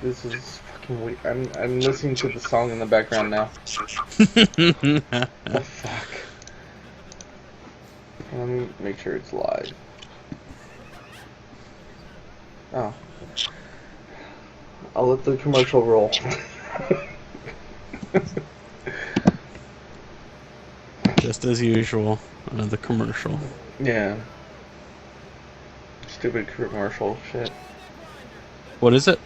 This is fucking weird. I'm listening to the song in the background now. The fuck. Let me make sure it's live. Oh. I'll let the commercial roll. Just as usual, another commercial. Yeah. Stupid commercial shit. What is it?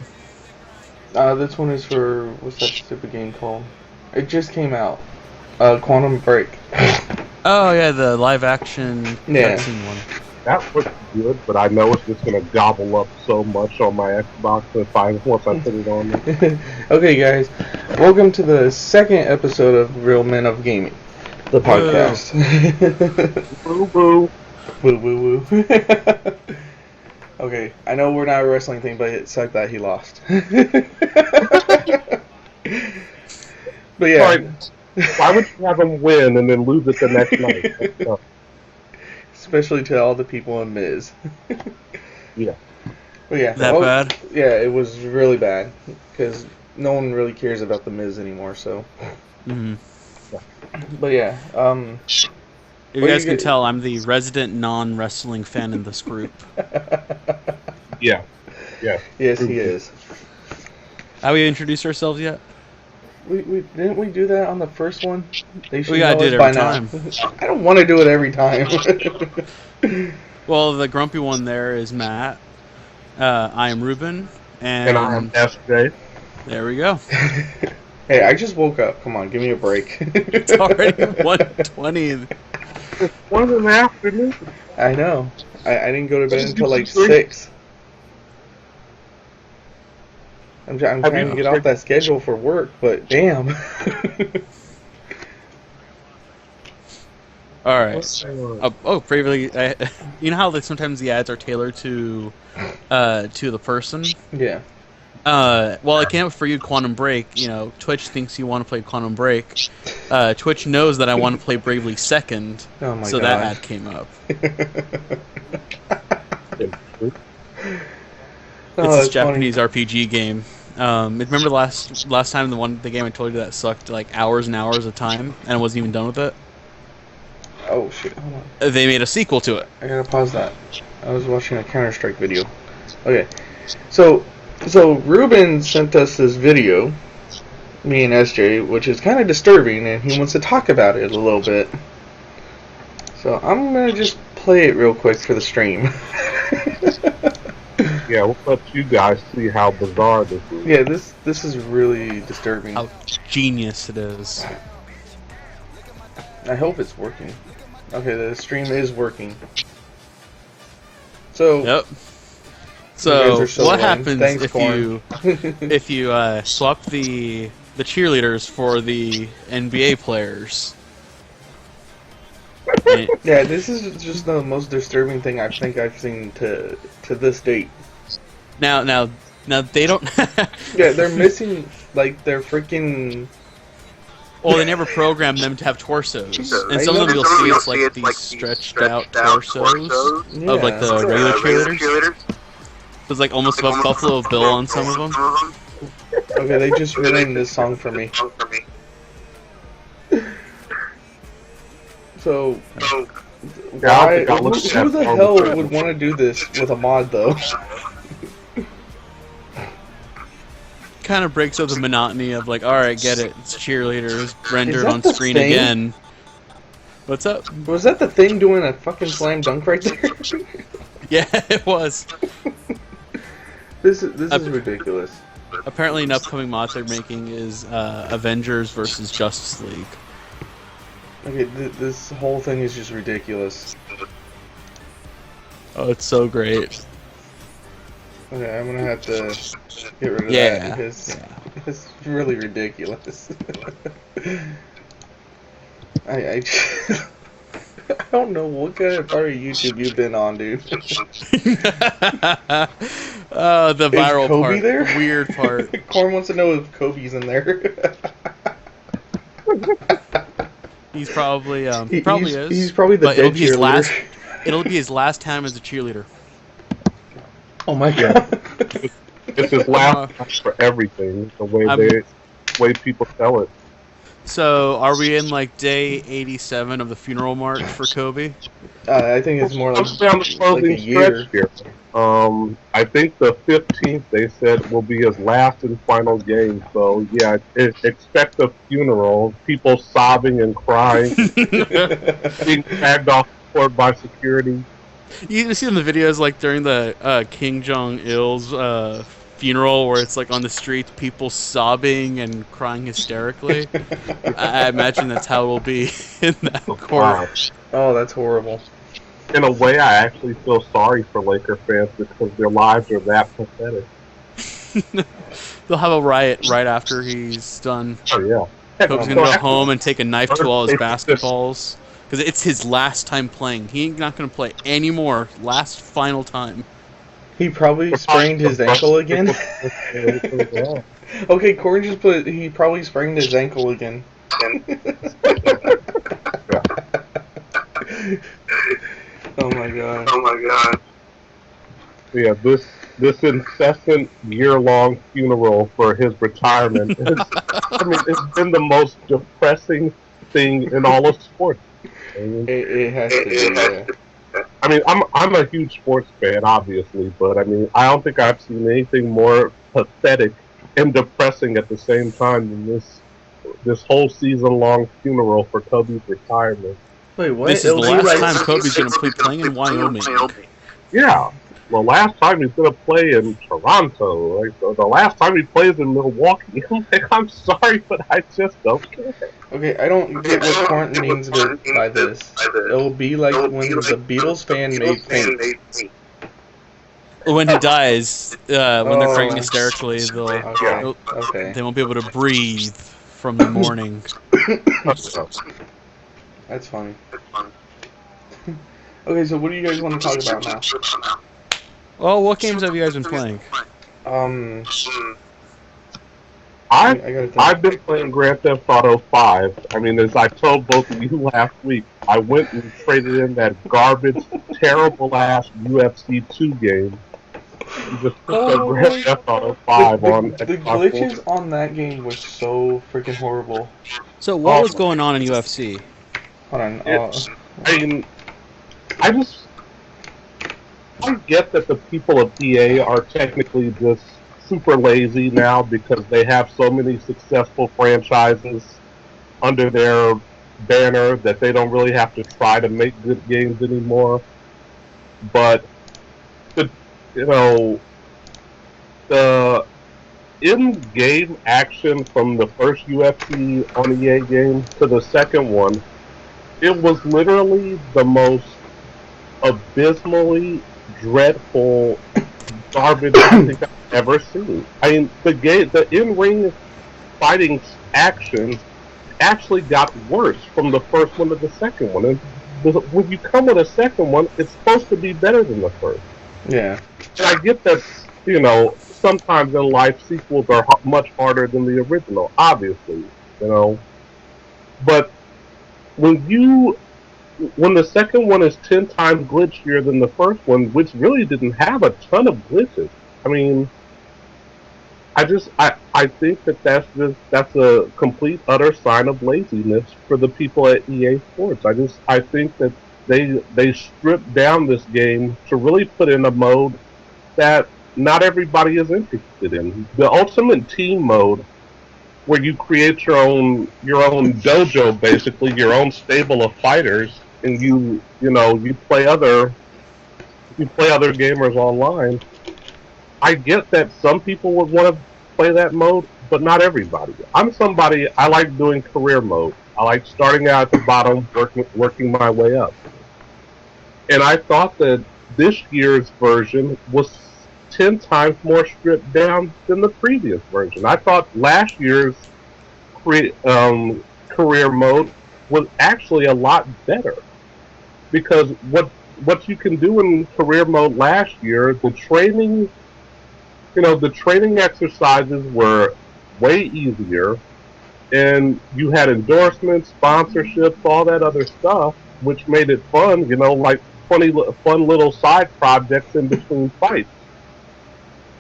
This one is for, what's that stupid game called? It just came out. Quantum Break. Oh yeah, the live action Yeah. cutscene one. That looks good, but I know it's just gonna gobble up so much on my Xbox once I put it on there. Okay, guys, welcome to the second episode of Real Men of Gaming, the podcast. Boo boo. Woo woo woo. Okay, I know we're not a wrestling thing, but it sucked that he lost. But yeah. Sorry, why would you have him win and then lose it the next night? Especially to all the people in Miz. Yeah. But yeah. That bad? Yeah, it was really bad because no one really cares about the Miz anymore. So. Mm-hmm. But yeah. You guys can tell I'm the resident non-wrestling fan in this group. Yeah. Yeah. Yes, he is. Have we introduced ourselves yet? We didn't we do that on the first one? They should We gotta know do us it by every now. I don't want to do it every time. Well, the grumpy one there is Matt. I am Ruben, and I am SJ. there we go. Hey, I just woke up. Come on, give me a break. It's already 1:20. It's 1 in the afternoon. I know. I didn't go to bed until like 6. I'm trying to get off that schedule for work, but damn. All right. Previously, you know how sometimes the ads are tailored to the person. Yeah. Well, it came up for you, Quantum Break. You know, Twitch thinks you want to play Quantum Break. Twitch knows that I want to play Bravely Second, Oh my so God. that ad came up. It's this Japanese RPG game. Remember the last time the game I told you that sucked like hours and hours of time and I wasn't even done with it? Oh shit! Hold on. They made a sequel to it. I gotta pause that. I was watching a Counter-Strike video. Okay, so Ruben sent us this video, me and SJ, which is kind of disturbing, and he wants to talk about it a little bit. So I'm gonna just play it real quick for the stream. Yeah, we'll let you guys see how bizarre this is. Yeah, this is really disturbing. How genius it is. I hope it's working. Okay, the stream is working. So. Yep. So what lame. happens Thanks, if Corn. you swap the cheerleaders for the NBA players? Yeah, this is just the most disturbing thing I think I've seen to this date. Now they don't. Yeah, they're missing like their freaking. Well, they never programmed them to have torsos, and some of them you'll see it's like these stretched out torsos of like the regular cheerleaders. There's like almost a Buffalo Bill on some of them. Okay, they just ruined this song for me. So, why? Who the hell would want to do this with a mod though? Kind of breaks up the monotony of like, all right, get it, it's cheerleaders rendered that on the screen thing? again. What's up? Was that the thing doing a fucking slam dunk right there? Yeah, it was. This is ridiculous. Apparently, an upcoming mod they're making is Avengers versus Justice League. Okay, this whole thing is just ridiculous. Oh, it's so great. Okay, I'm gonna have to get rid of Yeah, that because it's really ridiculous. I don't know what kind of part of YouTube you've been on, dude. The viral Kobe part, there? the weird part. Corn wants to know if Kobe's in there. He's probably he probably is. He's probably the dead cheerleader. It'll be his last time as a cheerleader. Oh my god. It's his last time for everything. The way people tell it. So, are we in like day 87 of the funeral march for Kobe? I think it's more like on the closing a year. stretch here. I think the 15th they said will be his last and final game. So yeah, expect a funeral. People sobbing and crying, being dragged off the court by security. You see in the videos like during the King Jong Il's funeral, where it's like on the streets, people sobbing and crying hysterically. I imagine that's how it will be in that court. Wow. Oh, that's horrible. In a way, I actually feel sorry for Laker fans because their lives are that pathetic. They'll have a riot right after he's done. Oh yeah. Kobe's gonna go home and take a knife to all his basketballs because it's his last time playing. He ain't not gonna play anymore. Last final time. He probably sprained his ankle again. Okay, Corey just put he probably sprained his ankle again. Oh my god. Yeah, this incessant year-long funeral for his retirement. It's been the most depressing thing in all of sports. It has to be. Yeah. I mean, I'm a huge sports fan, obviously, but I mean, I don't think I've seen anything more pathetic and depressing at the same time than this whole season-long funeral for Kobe's retirement. Wait, what? This is the last time Kobe's going to be playing in Wyoming. Yeah. The last time he's going to play in Toronto. Like, the last time he plays in Milwaukee. I'm sorry, but I just don't care. Okay, I don't get what Quentin means by this. It'll be like when the Beatles fan made Paint. When he dies, when they're crying hysterically, they won't be able to breathe from the mourning. That's funny. Okay, so what do you guys want to talk about now? Well, what games have you guys been playing? I've been playing Grand Theft Auto 5. I mean, as I told both of you last week, I went and traded in that garbage, terrible-ass UFC 2 game. And just put the Grand Theft Auto 5 on. The glitches on that game were so freaking horrible. So what was going on in UFC? Hold on. I get that the people of EA are technically just super lazy now because they have so many successful franchises under their banner that they don't really have to try to make good games anymore. But the in-game action from the first UFC on EA game to the second one, it was literally the most abysmally dreadful garbage I think I've ever seen. I mean, the in-ring fighting action actually got worse from the first one to the second one. And when you come with a second one, it's supposed to be better than the first. Yeah. And I get that, sometimes in life sequels are much harder than the original, obviously, But when the second one is 10 times glitchier than the first one, which really didn't have a ton of glitches. I mean, I think that's a complete utter sign of laziness for the people at EA Sports. I think that they stripped down this game to really put in a mode that not everybody is interested in. The Ultimate Team mode, where you create your own dojo, basically your own stable of fighters, and you play other gamers online. I get that some people would want to play that mode, but not everybody. I like doing career mode. I like starting out at the bottom, working my way up. And I thought that this year's version was 10 times more stripped down than the previous version. I thought last year's career mode was actually a lot better, because what you can do in career mode last year, the training exercises were way easier, and you had endorsements, sponsorships, all that other stuff, which made it fun, like fun little side projects in between fights.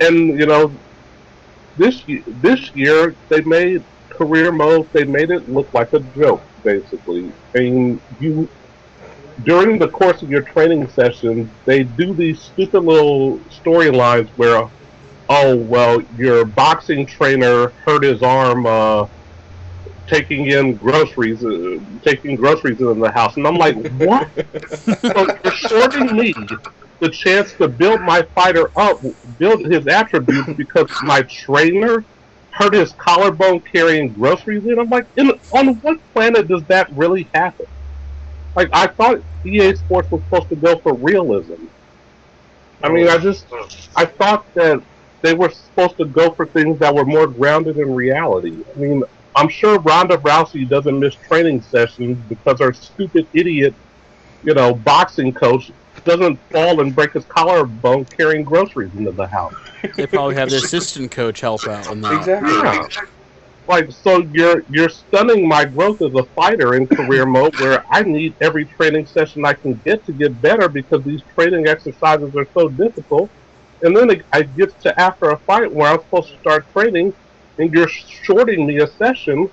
And, this year they made career mode. They made it look like a joke, basically. I mean, during the course of your training session, they do these stupid little storylines where, oh well, your boxing trainer hurt his arm taking groceries in the house, and I'm like, what? So you're shorting me the chance to build my fighter up, build his attributes because my trainer hurt his collarbone carrying groceries in. I'm like, on what planet does that really happen? Like, I thought EA Sports was supposed to go for realism. I mean, I thought that they were supposed to go for things that were more grounded in reality. I mean, I'm sure Ronda Rousey doesn't miss training sessions because her stupid idiot, boxing coach doesn't fall and break his collarbone carrying groceries into the house. They probably have their assistant coach help out on that. Exactly. Yeah. Like, so you're stunning my growth as a fighter in career mode, where I need every training session I can get to get better because these training exercises are so difficult. And then I get to after a fight where I'm supposed to start training, and you're shorting me a session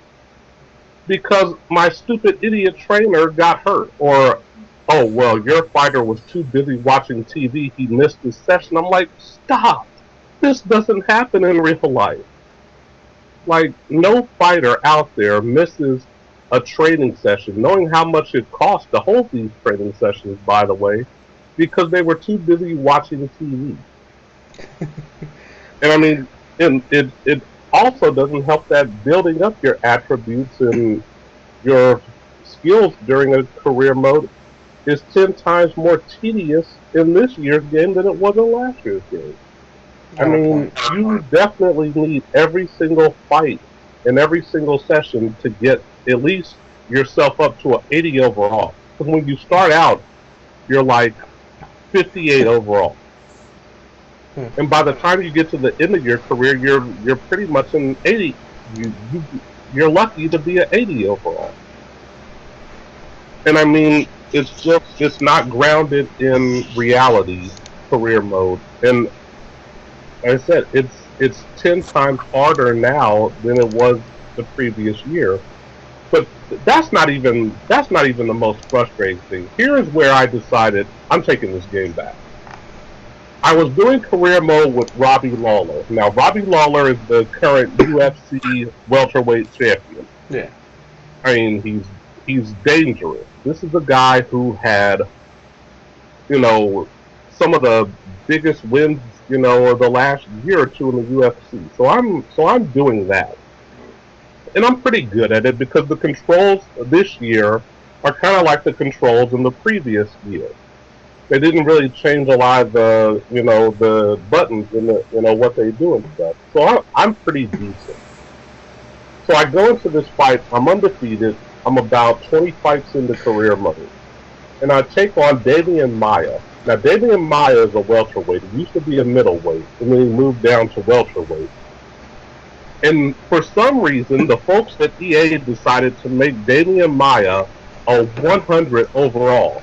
because my stupid idiot trainer got hurt. Or, oh, well, your fighter was too busy watching TV, he missed his session. I'm like, stop. This doesn't happen in real life. Like, no fighter out there misses a training session, knowing how much it costs to hold these training sessions, by the way, because they were too busy watching TV. And I mean, it also doesn't help that building up your attributes and your skills during a career mode is 10 times more tedious in this year's game than it was in last year's game. I mean, you definitely need every single fight and every single session to get at least yourself up to an 80 overall. Because when you start out, you're like 58 overall. And by the time you get to the end of your career, you're pretty much an 80. You're lucky to be an 80 overall. And I mean, it's not grounded in reality, career mode. And like I said, it's 10 times harder now than it was the previous year. But that's not even the most frustrating thing. Here is where I decided I'm taking this game back. I was doing career mode with Robbie Lawler. Now, Robbie Lawler is the current UFC welterweight champion. Yeah. I mean, he's dangerous. This is a guy who had, some of the biggest wins, of the last year or two in the UFC. So I'm doing that. And I'm pretty good at it because the controls this year are kind of like the controls in the previous year. They didn't really change a lot of the, the buttons and what they do and stuff. So I'm pretty decent. So I go into this fight, I'm undefeated, I'm about 20 fights into career mode. And I take on Damian Maia. Now, Damian Maia is a welterweight. He used to be a middleweight, and then he moved down to welterweight. And for some reason, the folks at EA decided to make Damian Maia a 100 overall.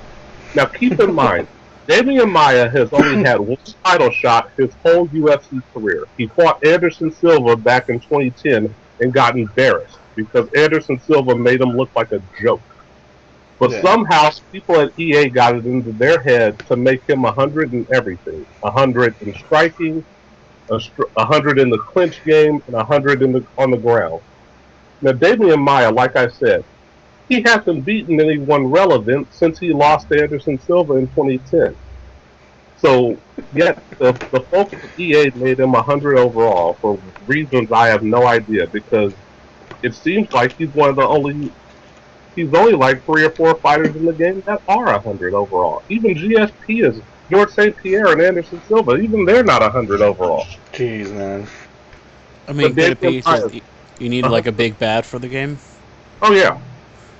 Now, keep in mind, Damian Maia has only had one title shot his whole UFC career. He fought Anderson Silva back in 2010 and got embarrassed because Anderson Silva made him look like a joke. But somehow, people at EA got it into their head to make him 100 in everything. 100 in striking, 100 in the clinch game, and 100 on the ground. Now, Damian Maia, like I said, he hasn't beaten anyone relevant since he lost to Anderson Silva in 2010. So, yet, the folks at EA made him 100 overall for reasons I have no idea, because it seems like he's only like 3 or 4 fighters in the game that are 100 overall. Even GSP is George St. Pierre and Anderson Silva. Even they're not 100 overall. Jeez, man. I mean, could it be just you need like a big bad for the game? Oh yeah.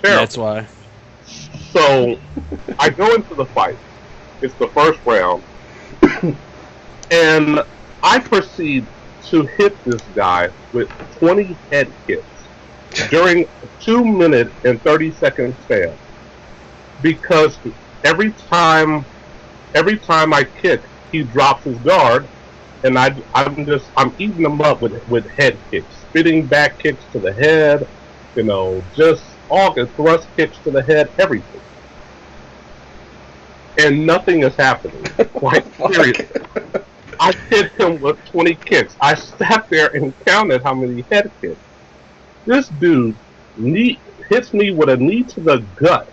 Yeah, that's why. So I go into the fight. It's the first round, and I proceed to hit this guy with 20 head kicks during a 2-minute and 30-second span. Because every time I kick, he drops his guard, and I'm eating them up with head kicks, spitting back kicks to the head, just all the thrust kicks to the head, everything. And nothing is happening. Like, seriously. I hit him with 20 kicks. I sat there and counted how many head kicks. This dude hits me with a knee to the gut.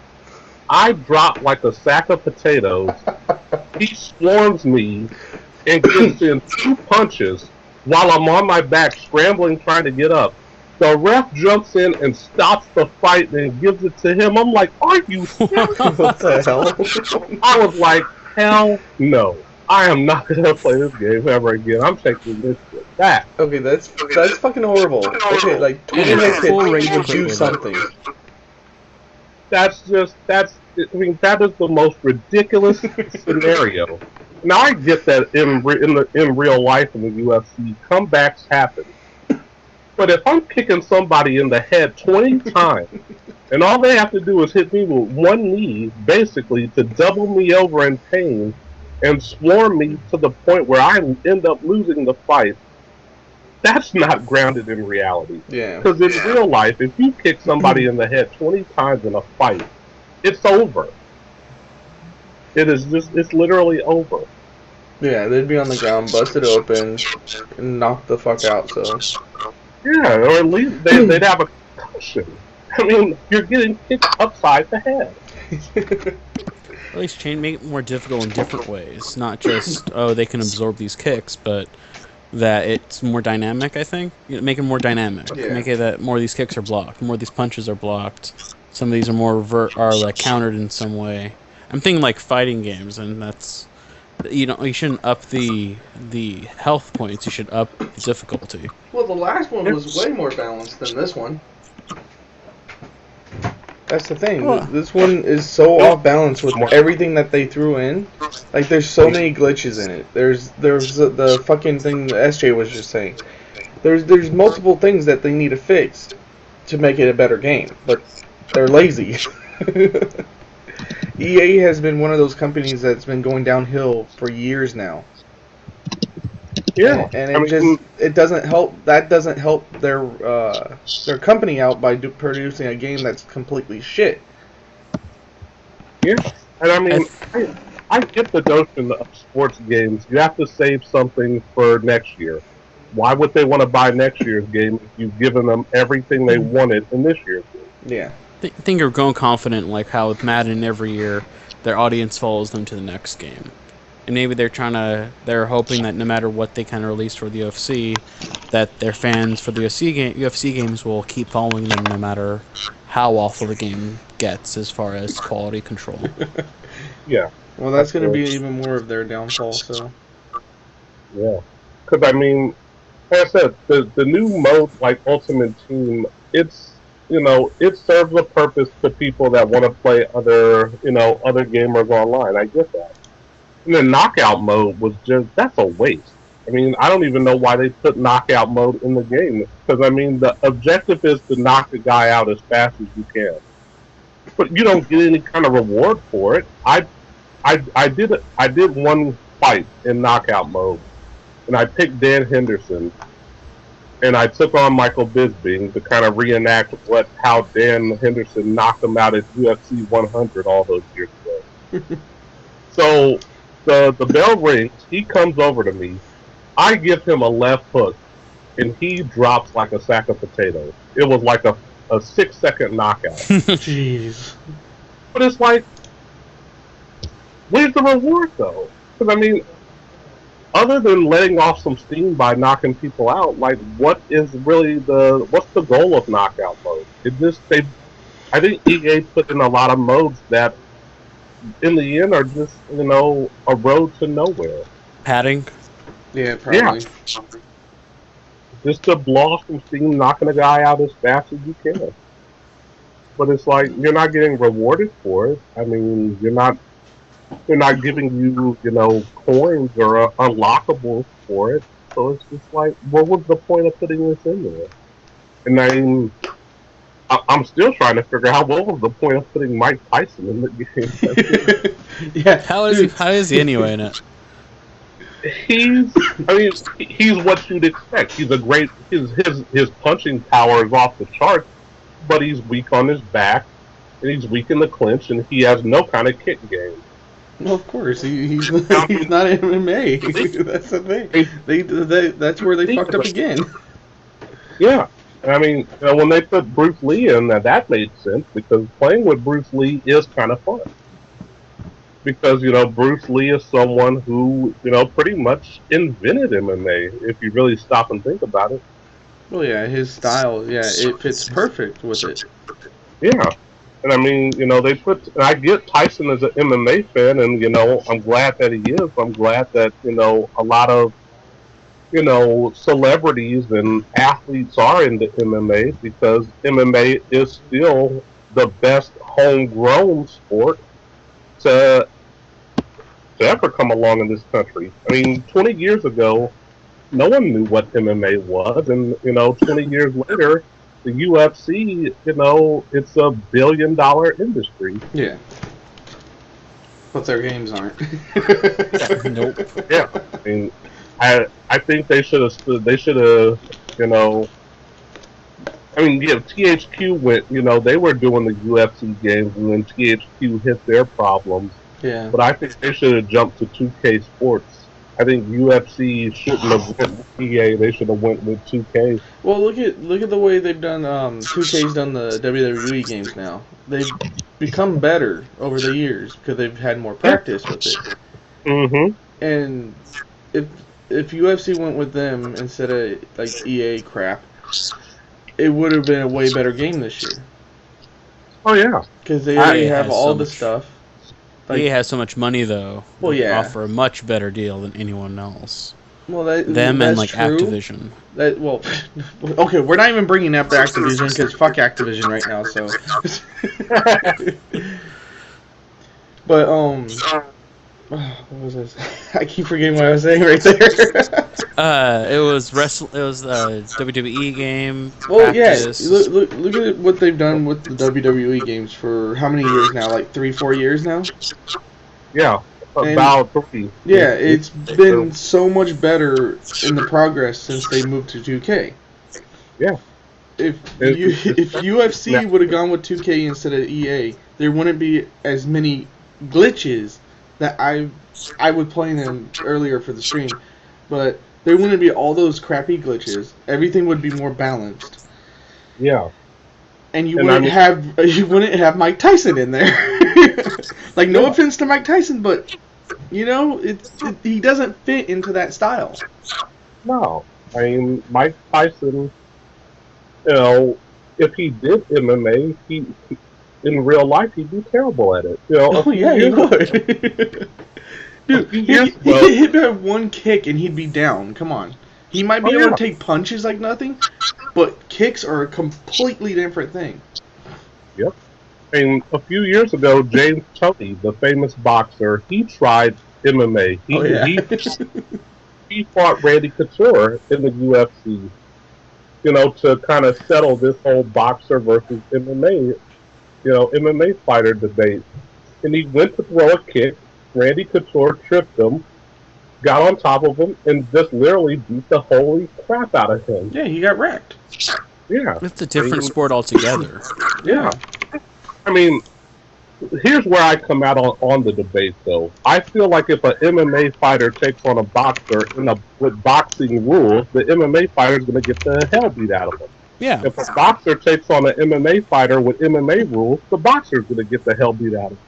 I drop like a sack of potatoes. He swarms me and gets in 2 punches while I'm on my back scrambling trying to get up. The ref jumps in and stops the fight and gives it to him. I'm like, are you serious? What the hell? I was like, hell no. I am not going to play this game ever again. I'm taking this shit back. Okay, that's fucking horrible. Okay, like 20 head kicks do something. That is the most ridiculous scenario. Now I get that in real life in the UFC, comebacks happen. But if I'm kicking somebody in the head 20 times, and all they have to do is hit me with one knee, basically, to double me over in pain, and swarm me to the point where I end up losing the fight, that's not grounded in reality. Yeah. Because in real life, if you kick somebody in the head 20 times in a fight, it's over. It's literally over. Yeah, they'd be on the ground, busted open, and knocked the fuck out, so. Yeah, or at least they'd have a concussion. I mean, you're getting kicked upside the head. At least make it more difficult in different ways. Not just, they can absorb these kicks, but that it's more dynamic, I think. Make it more dynamic. Yeah. Make it that more of these kicks are blocked, more of these punches are blocked. Some of these are more like countered in some way. I'm thinking like fighting games, and that's you shouldn't up the health points. You should up the difficulty. Well, the last one was way more balanced than this one. That's the thing. Well, this one is so off balance with everything that they threw in. Like, there's so many glitches in it. There's the fucking thing that SJ was just saying. There's multiple things that they need to fix to make it a better game, but they're lazy. EA has been one of those companies that's been going downhill for years now. Yeah, and it doesn't help. That doesn't help their company out by producing a game that's completely shit. Yeah, and I mean, I get the notion of sports games. You have to save something for next year. Why would they want to buy next year's game if you've given them everything they wanted in this year's game? Yeah. I think you're going confident, like how with Madden every year, their audience follows them to the next game. And maybe they're hoping that no matter what they kind of release for the UFC, that their fans for the UFC games will keep following them no matter how awful the game gets as far as quality control. Yeah. Well, that's going to be even more of their downfall, so. Yeah. Because, I mean, like I said, the new mode, like Ultimate Team, it serves a purpose to people that want to play other gamers online. I get that. And the knockout mode was that's a waste. I mean, I don't even know why they put knockout mode in the game. Because, I mean, the objective is to knock the guy out as fast as you can. But you don't get any kind of reward for it. I did one fight in knockout mode. And I picked Dan Henderson. And I took on Michael Bisping to kind of reenact how Dan Henderson knocked him out at UFC 100 all those years ago. So the bell rings. He comes over to me. I give him a left hook, and he drops like a sack of potatoes. It was like a 6-second knockout. Jeez. But it's like, where's the reward though? Because I mean, other than letting off some steam by knocking people out, like what's the goal of knockout mode? I think EA put in a lot of modes that in the end are just, a road to nowhere. Padding? Yeah, probably. Yeah. Just to blow off some steam, knocking a guy out as fast as you can. But it's like, you're not getting rewarded for it. I mean, they're not giving you, coins or unlockables for it. So it's just like, what was the point of putting this in there? And I'm still trying to figure out what was the point of putting Mike Tyson in the game. Yeah. How is he anyway in it? he's he's what you'd expect. He's a great his punching power is off the charts, but he's weak on his back and he's weak in the clinch and he has no kind of kick game. Well, of course, he's not MMA. That's the thing. That's where they fucked up again. Yeah. I mean, when they put Bruce Lee in, that made sense because playing with Bruce Lee is kind of fun. Because, Bruce Lee is someone who, pretty much invented MMA, if you really stop and think about it. Well, yeah, his style, it fits perfect with it. Yeah. And I mean, I get Tyson as an MMA fan, and, I'm glad that he is. I'm glad that, a lot of, celebrities and athletes are into MMA because MMA is still the best homegrown sport to ever come along in this country. I mean, 20 years ago, no one knew what MMA was, and 20 years later, the UFC, it's a billion-dollar industry. Yeah, but their games aren't. Nope. Yeah, I mean, I think they should have. I mean, yeah, THQ went. They were doing the UFC games, and then THQ hit their problems. Yeah. But I think they should have jumped to 2K Sports. I think UFC shouldn't have went with EA. They should have went with 2K. Well, look at the way they've done. 2K's done the WWE games now. They've become better over the years because they've had more practice with it. Mm-hmm. And if UFC went with them instead of like EA crap, it would have been a way better game this year. Oh yeah, because they already have all the stuff. EA has so much money though. Well, yeah, offer a much better deal than anyone else. Well, them and like true. Activision. Okay, we're not even bringing up Activision because fuck Activision right now. So, but what was this? I keep forgetting what I was saying right there. It was WWE game. Well, practice. yeah. Look at what they've done with the WWE games for how many years now? Like 3-4 years now. Yeah, about 3. Yeah, it's been so much better in the progress since they moved to 2K. Yeah. If UFC would have gone with 2K instead of EA, there wouldn't be as many glitches that I would play them earlier for the stream, but there wouldn't be all those crappy glitches. Everything would be more balanced. Yeah. And you wouldn't have Mike Tyson in there. Like, no offense to Mike Tyson, but he doesn't fit into that style. No, I mean Mike Tyson. If he did MMA, in real life, he'd be terrible at it. Oh, yeah, he would. Dude, he'd get hit by one kick and he'd be down. Come on. He might be able to take punches like nothing, but kicks are a completely different thing. Yep. And a few years ago, James Toney, the famous boxer, he tried MMA. He fought Randy Couture in the UFC, to kind of settle this whole boxer versus MMA MMA fighter debate. And he went to throw a kick. Randy Couture tripped him, got on top of him, and just literally beat the holy crap out of him. Yeah, he got wrecked. Yeah. It's a different sport altogether. Yeah. I mean, here's where I come out on the debate, though. I feel like if an MMA fighter takes on a boxer with boxing rules, the MMA fighter is going to get the hell beat out of him. Yeah. If a boxer takes on an MMA fighter with MMA rules, the boxer is going to get the hell beat out of him.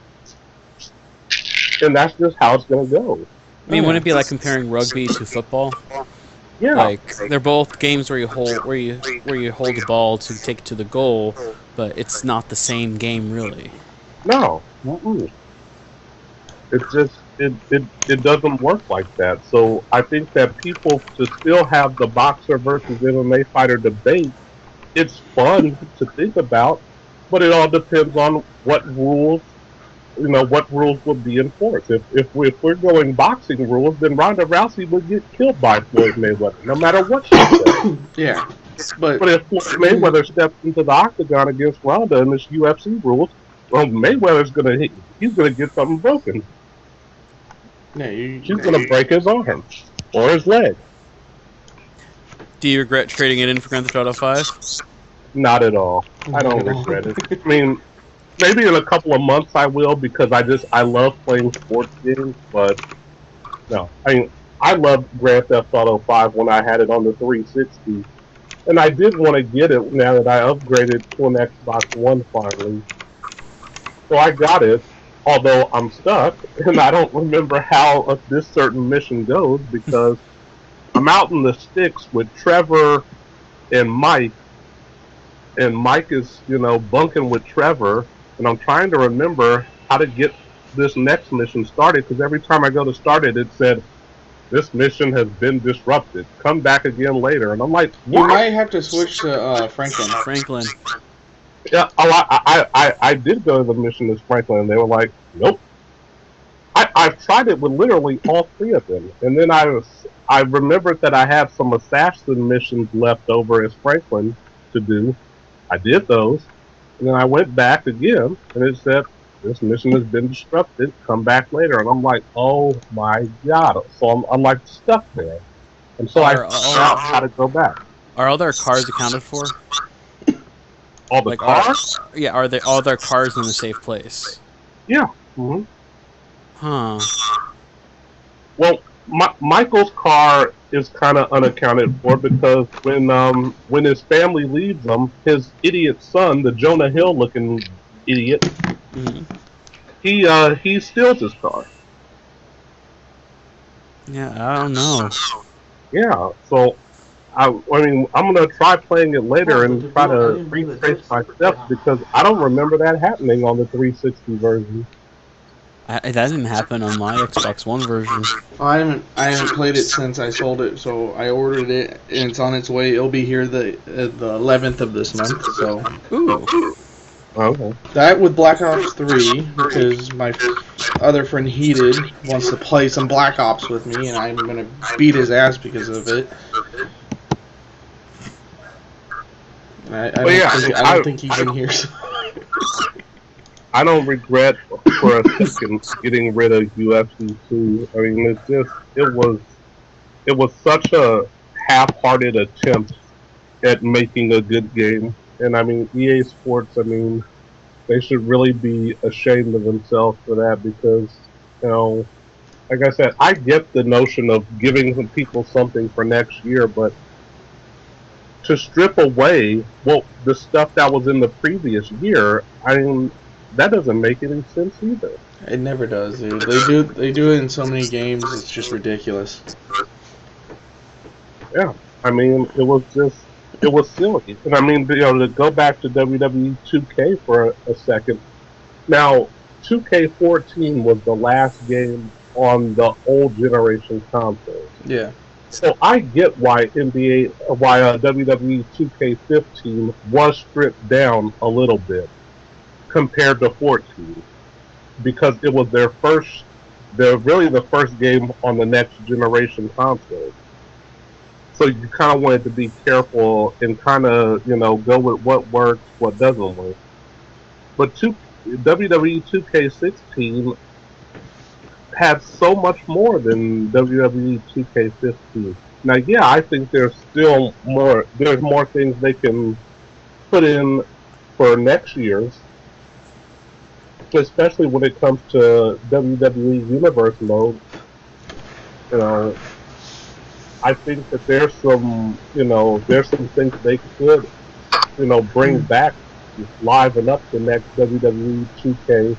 And that's just how it's going to go. I mean, wouldn't it be like comparing rugby to football? Yeah. Like they're both games where you hold the ball to take it to the goal, but it's not the same game really. No. Mm-mm. It doesn't work like that. So I think that people to still have the boxer versus MMA fighter debate, it's fun to think about, but it all depends on what rules would be enforced. If we're going boxing rules, then Ronda Rousey would get killed by Floyd Mayweather, no matter what she said. Yeah. But if Floyd Mayweather steps into the octagon against Ronda in this UFC rules, well, Mayweather's gonna get something broken. Yeah, she's gonna break his arm or his leg. Do you regret trading it in for Grand Theft Auto 5? Not at all. I Not don't at all. regret it. I mean, maybe in a couple of months I will because I love playing sports games, but no. I mean, I loved Grand Theft Auto 5 when I had it on the 360, and I did want to get it now that I upgraded to an Xbox One finally. So I got it, although I'm stuck, and I don't remember how this certain mission goes because I'm out in the sticks with Trevor and Mike is, bunking with Trevor, and I'm trying to remember how to get this next mission started because every time I go to start it, it said, this mission has been disrupted. Come back again later. And I'm like, what? You might have to switch to Franklin. Franklin. Yeah, I did go to the mission as Franklin, and they were like, nope. I've tried it with literally all three of them. And then I remembered that I had some assassin missions left over as Franklin to do. I did those, and then I went back again, and it said, this mission has been disrupted, come back later. And I'm like, oh my god. So I'm like stuck there. And so I figured out how to go back. Are all their cars accounted for? All the cars? Are they all their cars in a safe place? Yeah. Mm-hmm. Huh. Well, Michael's car is kind of unaccounted for because when his family leaves him, his idiot son, the Jonah Hill looking idiot, he steals his car. Yeah, I don't know. Yeah, so I mean, I'm gonna try playing it later and try to retrace my steps because I don't remember that happening on the 360 version. That didn't happen on my Xbox One version. I haven't played it since I sold it, so I ordered it and it's on its way. It'll be here the 11th of this month. So. Ooh. Okay. That with Black Ops 3 because my other friend Heated wants to play some Black Ops with me, and I'm gonna beat his ass because of it. I don't think he can hear. I don't regret for a second getting rid of UFC 2. I mean, it was such a half-hearted attempt at making a good game. And I mean, EA Sports, I mean, they should really be ashamed of themselves for that because, like I said, I get the notion of giving some people something for next year, but to strip away the stuff that was in the previous year, I mean, that doesn't make any sense either. It never does, dude. They do it in so many games, it's just ridiculous. Yeah, I mean, it was silly. And I mean, to go back to WWE 2K for a second. Now, 2K14 was the last game on the old generation consoles. Yeah. So I get why WWE 2K15 was stripped down a little bit compared to 14, because it was really the first game on the next generation console. So you kind of wanted to be careful and kind of, go with what works, what doesn't work. But WWE 2K16 had so much more than WWE 2K15. Now, yeah, I think there's more things they can put in for next year's, especially when it comes to WWE Universe mode. I think that there's some things they could, bring back, liven up the next WWE 2K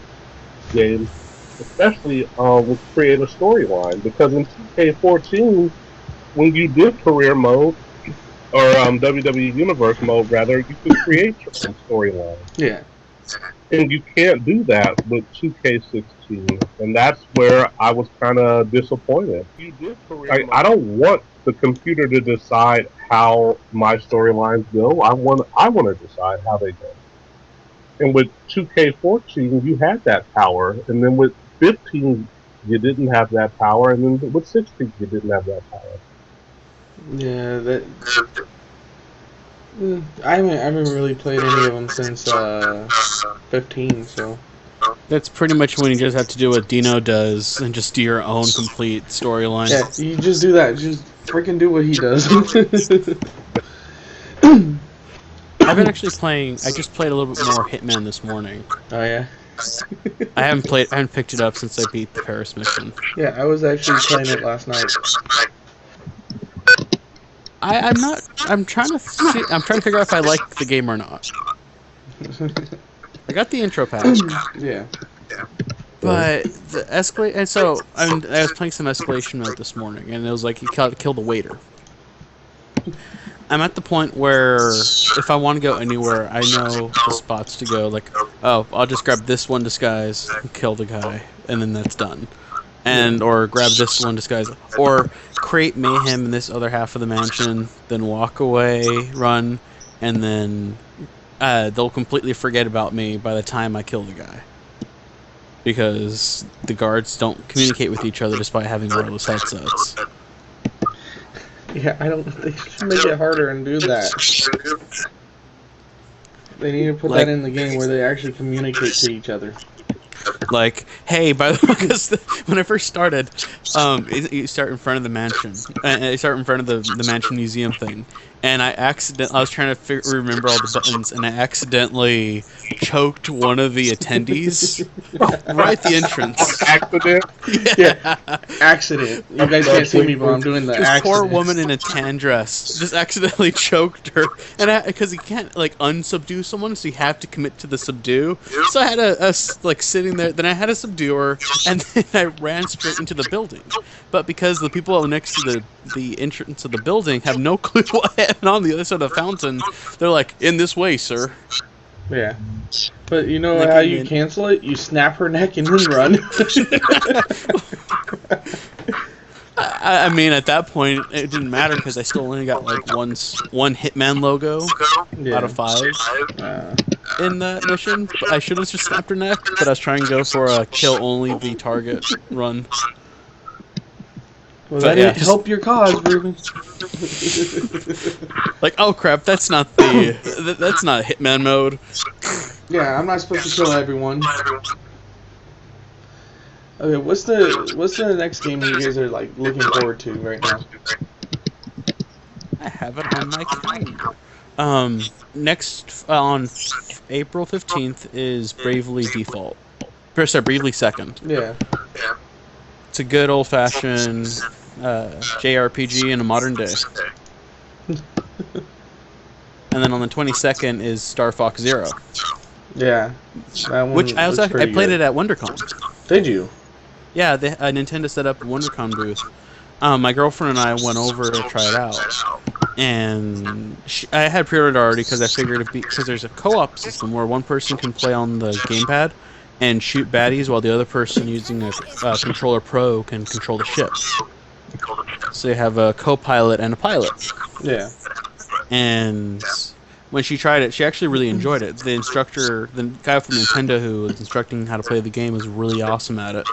game, especially with create a storyline. Because in 2K14, when you did career mode, or WWE Universe mode rather, you could create your own storyline. Yeah. And you can't do that with 2K16, and that's where I was kind of disappointed. I don't want the computer to decide how my storylines go. I want to decide how they go. And with 2K14, you had that power, and then with 15, you didn't have that power, and then with 16, you didn't have that power. Yeah, I haven't really played any of them since 15, so That's pretty much when you just have to do what Dino does and just do your own complete storyline. Yeah, you just do that. Just freaking do what he does. I've been actually playing. I just played a little bit more Hitman this morning. Oh yeah. I haven't picked it up since I beat the Paris mission. Yeah, I was actually playing it last night. I'm trying to figure out if I like the game or not. I got the intro pack. Yeah. But the escalate, and so I was playing some escalation mode this morning, and it was like you kill the waiter. I'm at the point where if I want to go anywhere, I know the spots to go. Like, oh, I'll just grab this one disguise and kill the guy, and then that's done. Or grab this one disguise, or create mayhem in this other half of the mansion, then walk away, run, and then they'll completely forget about me by the time I kill the guy. Because the guards don't communicate with each other despite having wireless headsets. Yeah, they should make it harder and do that. They need to put that in the game where they actually communicate to each other. Like, hey, by the way, because when I first started, you start in front of the mansion. You start in front of the mansion museum thing. And I was trying to remember all the buttons, and I accidentally choked one of the attendees right at the entrance. Accident? Yeah. Accident. You guys can't see me, but I'm doing the This accident. poor woman in a tan dress just accidentally choked her, and because you can't like unsubdue someone, so you have to commit to the subdue. So I had a sitting there. Then I had to subdue her, and then I ran straight into the building. But because the people next to the entrance of the building have no clue what happened on the other side of the fountain, they're like, "In this way, sir." Yeah. But you know how you cancel it? You snap her neck and then run. I mean, at that point, it didn't matter because I still only got like one Hitman logo out of 5 in that mission. I should have just snapped her neck, but I was trying to go for a kill only the target run. Well, that didn't help your cause, Ruben. Like, oh crap, that's not Hitman mode. Yeah, I'm not supposed to kill everyone. Okay, what's the next game you guys are like looking forward to right now? I have it on my calendar. Next on April 15th is Bravely Default. Bravely Second. Yeah. It's a good old-fashioned JRPG in a modern day. And then on the 22nd is Star Fox Zero. Yeah. That one which I played it at WonderCon. Did you? Yeah, Nintendo set up a WonderCon booth. My girlfriend and I went over to try it out. And I had pre-ordered already because I figured because there's a co-op system where one person can play on the gamepad and shoot baddies while the other person using a controller pro can control the ship. So you have a co-pilot and a pilot. Yeah. And when she tried it, she actually really enjoyed it. The instructor, the guy from Nintendo who was instructing how to play the game, was really awesome at it.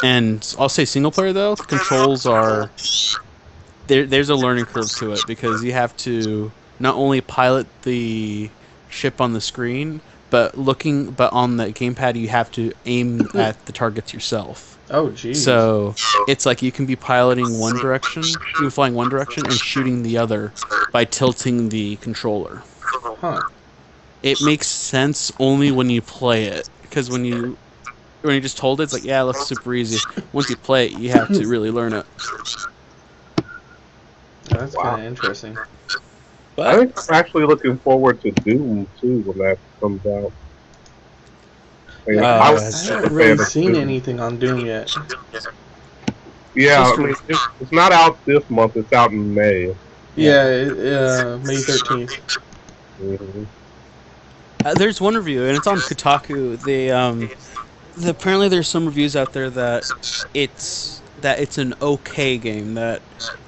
And I'll say single player though, the controls are there's a learning curve to it because you have to not only pilot the ship on the screen, but on the gamepad you have to aim at the targets yourself. Oh, geez. So it's like you can be piloting one direction, flying one direction, and shooting the other by tilting the controller. Huh. It makes sense only when you play it, because when you just hold it, it's like, yeah, it looks super easy. Once you play it, you have to really learn it. That's kind of interesting. I think I'm actually looking forward to Doom too when that comes out. I haven't really seen anything on Doom yet. Yeah, I mean, it's not out this month. It's out in May. Yeah, May 13th. Mm-hmm. There's one review, and it's on Kotaku. Apparently there's some reviews out there that it's an okay game, that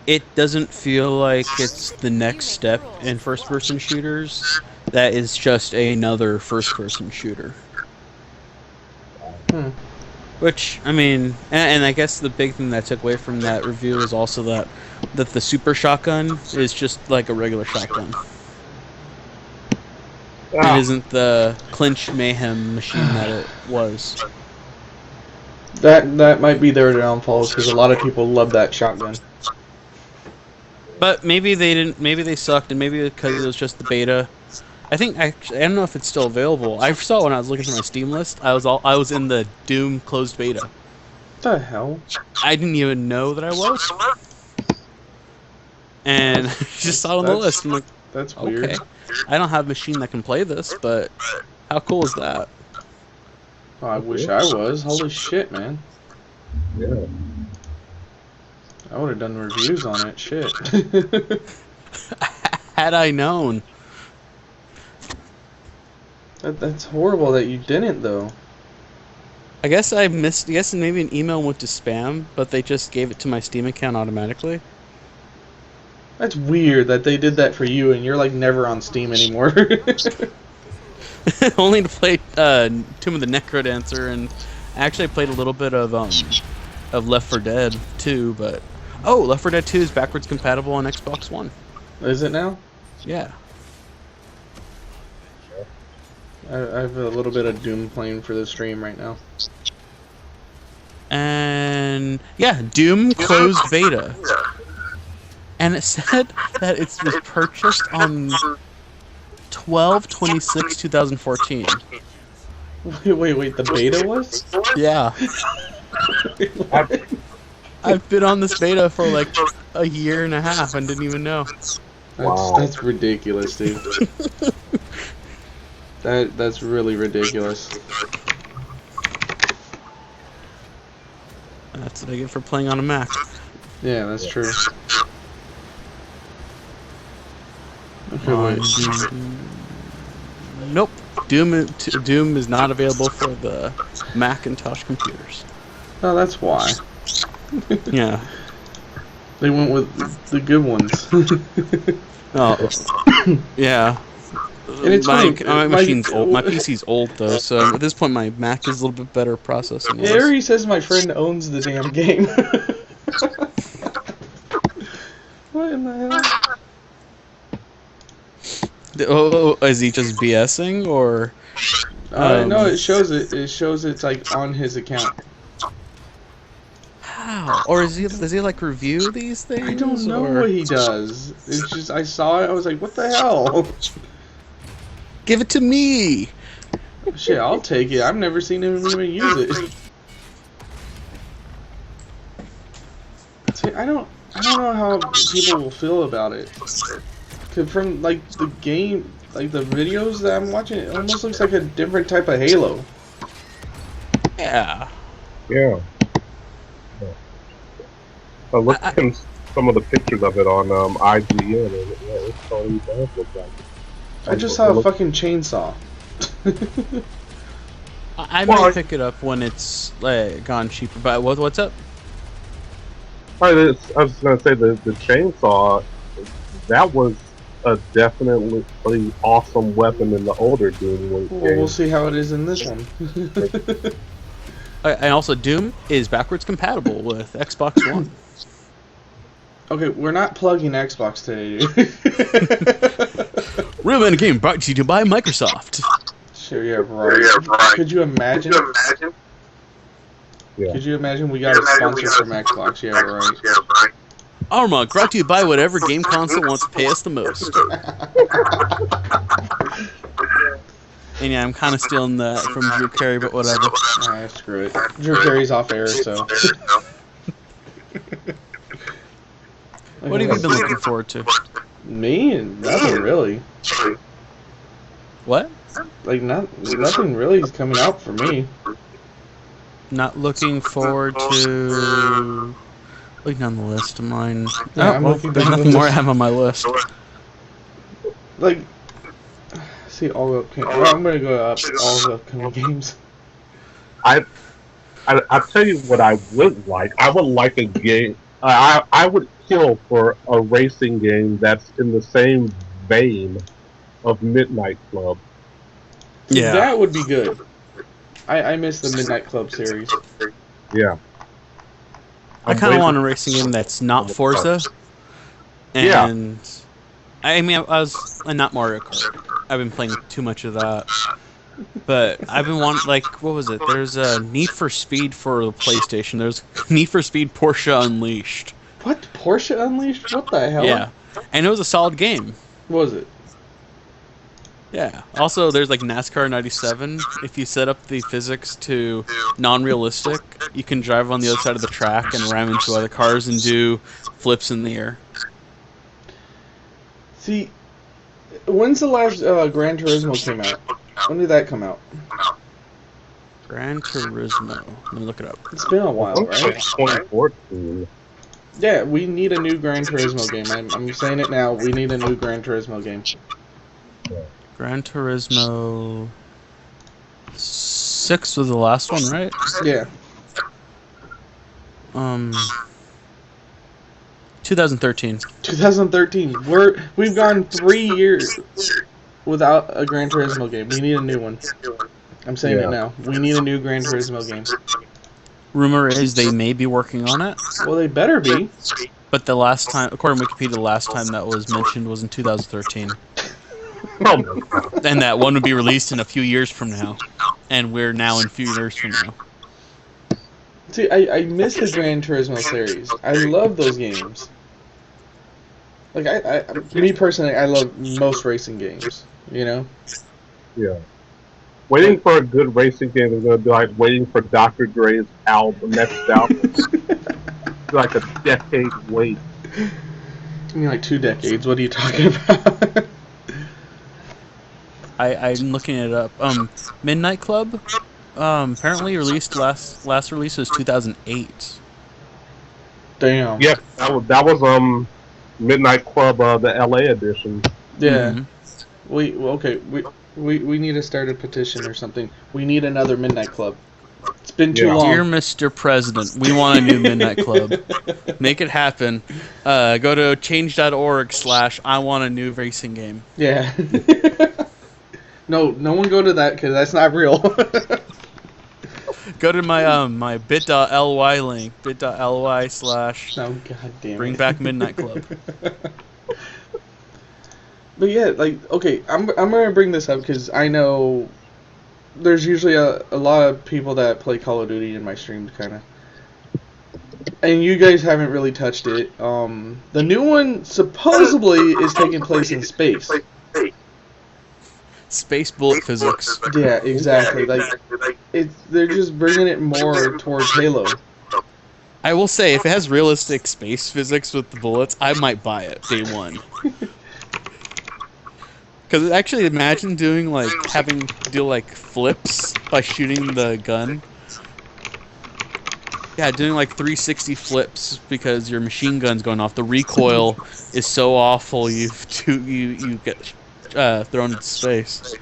it doesn't feel like it's the next step in first-person shooters, that is just another first-person shooter. Which, I mean, and I guess the big thing that I took away from that review is also that the super shotgun is just like a regular shotgun. It isn't the Clinch Mayhem machine that it was. That might be their downfall, because a lot of people love that shotgun. But maybe they didn't. Maybe they sucked, and maybe because it was just the beta. I think actually, I don't know if it's still available. I saw it when I was looking through my Steam list. I was in the Doom closed beta. What the hell? I didn't even know that I was. And I just saw it on the list. I'm like, that's weird. Okay. I don't have a machine that can play this, but how cool is that? Oh, I wish I was. Holy shit, man. Yeah. I would have done reviews on it. Shit. Had I known. That's horrible that you didn't, though. I guess I missed. I guess maybe an email went to spam, but they just gave it to my Steam account automatically. That's weird that they did that for you, and you're like never on Steam anymore. Only to play Tomb of the Necrodancer, and actually I played a little bit of Left 4 Dead 2, but Left 4 Dead 2 is backwards compatible on Xbox One. Is it now? Yeah. I have a little bit of Doom playing for the stream right now. And yeah, Doom closed beta. And it said that it was purchased on 12/26/2014. Wait, the beta was? Yeah. I've been on this beta for like a year and a half and didn't even know. That's ridiculous, dude. That's really ridiculous. That's what I get for playing on a Mac. Yeah, that's true. Okay, wait. Nope. Doom is not available for the Macintosh computers. Oh, that's why. Yeah. They went with the good ones. Oh. Yeah. And it's my funny, machine's old. My PC's old though, so at this point my Mac is a little bit better processing. Harry says my friend owns the damn game. What in the hell? Is he just BSing or? No, it shows it. It shows it's like on his account. How? Or does he like review these things? I don't know what he does. It's just I saw it. I was like, what the hell? Give it to me. Shit, I'll take it. I've never seen him even use it. See, I don't know how people will feel about it. 'Cause from like the game, like the videos that I'm watching, it almost looks like a different type of Halo. Yeah. Yeah. Look at some of the pictures of it on IGN, and it's totally does look like it. I just saw a fucking chainsaw. I might pick it up when it's gone cheaper. But what's up? I was gonna say the chainsaw. That was a definitely awesome weapon in the older Doom games. Well, we'll see how it is in this one. And also, Doom is backwards compatible with Xbox One. Okay, we're not plugging Xbox today, dude. Ruben Game brought to you by Microsoft. Sure, yeah, right. Could you imagine? Yeah. Could you imagine we got a sponsor from Xbox? Yeah, right. Arma brought to you by whatever game console wants to pay us the most. And yeah, I'm kind of stealing that from Drew Carey, but whatever. Alright, screw it. Drew Carey's off air, so. What have you been looking forward to? Me? Nothing really. What? Like, nothing really is coming out for me. Not looking forward to... Looking down the list of mine. Yeah, I'm looking there's down the nothing more I list. have on my list. Like, see all the upcoming. Well, I'm gonna go up all the upcoming games. I'll tell you what I would like. I would like a game. I would kill for a racing game that's in the same vein of Midnight Club. Yeah. That would be good. I miss the Midnight Club series. Yeah. I kind of want a racing game that's not Forza. And I mean, I was not Mario Kart. I've been playing too much of that. But I've been wanting, like, what was it? There's a Need for Speed for the PlayStation. There's Need for Speed Porsche Unleashed. What? Porsche Unleashed? What the hell? Yeah, and it was a solid game. What was it? Yeah. Also, there's like NASCAR 97. If you set up the physics to non-realistic, you can drive on the other side of the track and ram into other cars and do flips in the air. See, when's the last Gran Turismo came out? When did that come out? Gran Turismo. Let me look it up. It's been a while, right? 2014. Yeah, we need a new Gran Turismo game. I'm saying it now. We need a new Gran Turismo game. Gran Turismo 6 was the last one, right? Yeah. 2013. 2013. We've gone 3 years without a Gran Turismo game. We need a new one. I'm saying it now. We need a new Gran Turismo game. Rumor is they may be working on it. Well, they better be. But the last time, according to Wikipedia, the last time that was mentioned was in 2013. Oh my God. And that one would be released in a few years from now. And we're now in a few years from now. See, I miss the Gran Turismo series. I love those games. Like, me personally, I love most racing games, you know? Yeah. Waiting for a good racing game is going to be like waiting for Dr. Dre's next album. It's like a decade wait. I mean, like 2 decades. What are you talking about? I'm looking it up. Midnight Club, apparently released last release was 2008. Damn. Yeah, that was Midnight Club, the LA edition. Yeah. Mm-hmm. We need to start a petition or something. We need another Midnight Club. It's been too long. Dear Mr. President, we want a new Midnight Club. Make it happen. Go to change.org/I want a new racing game. Yeah. No one go to that because that's not real. Go to my my bit.ly link, bit.ly/ Oh, god damn it. bring back Midnight Club. But yeah, like, okay, I'm gonna bring this up because I know there's usually a lot of people that play Call of Duty in my streams, kind of. And you guys haven't really touched it. The new one supposedly is taking place in space. Space bullet physics. Yeah, exactly. Like, they're just bringing it more towards Halo. I will say, if it has realistic space physics with the bullets, I might buy it day one. Because actually, imagine doing having to do flips by shooting the gun. Yeah, doing 360 flips because your machine gun's going off. The recoil is so awful. You get thrown into space.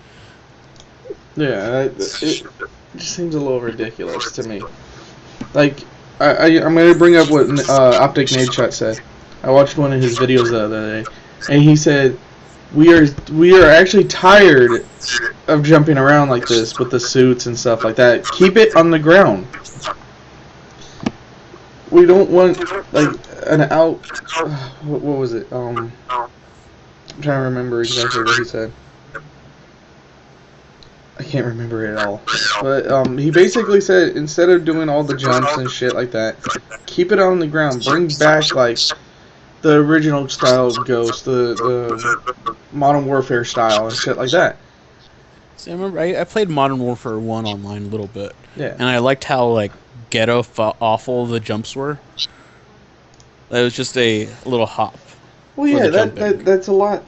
Yeah, it just seems a little ridiculous to me. Like, I'm gonna bring up what Optic Nadeshot said. I watched one of his videos the other day, and he said, "We are actually tired of jumping around like this with the suits and stuff like that. Keep it on the ground. We don't want an out. What was it? I'm trying to remember exactly what he said. I can't remember it all. But he basically said instead of doing all the jumps and shit like that, keep it on the ground. Bring back the original style of Ghost, the Modern Warfare style and shit like that." See, I remember I played Modern Warfare 1 online a little bit. Yeah. And I liked how ghetto awful the jumps were. It was just a little hop. Well, yeah, that's a lot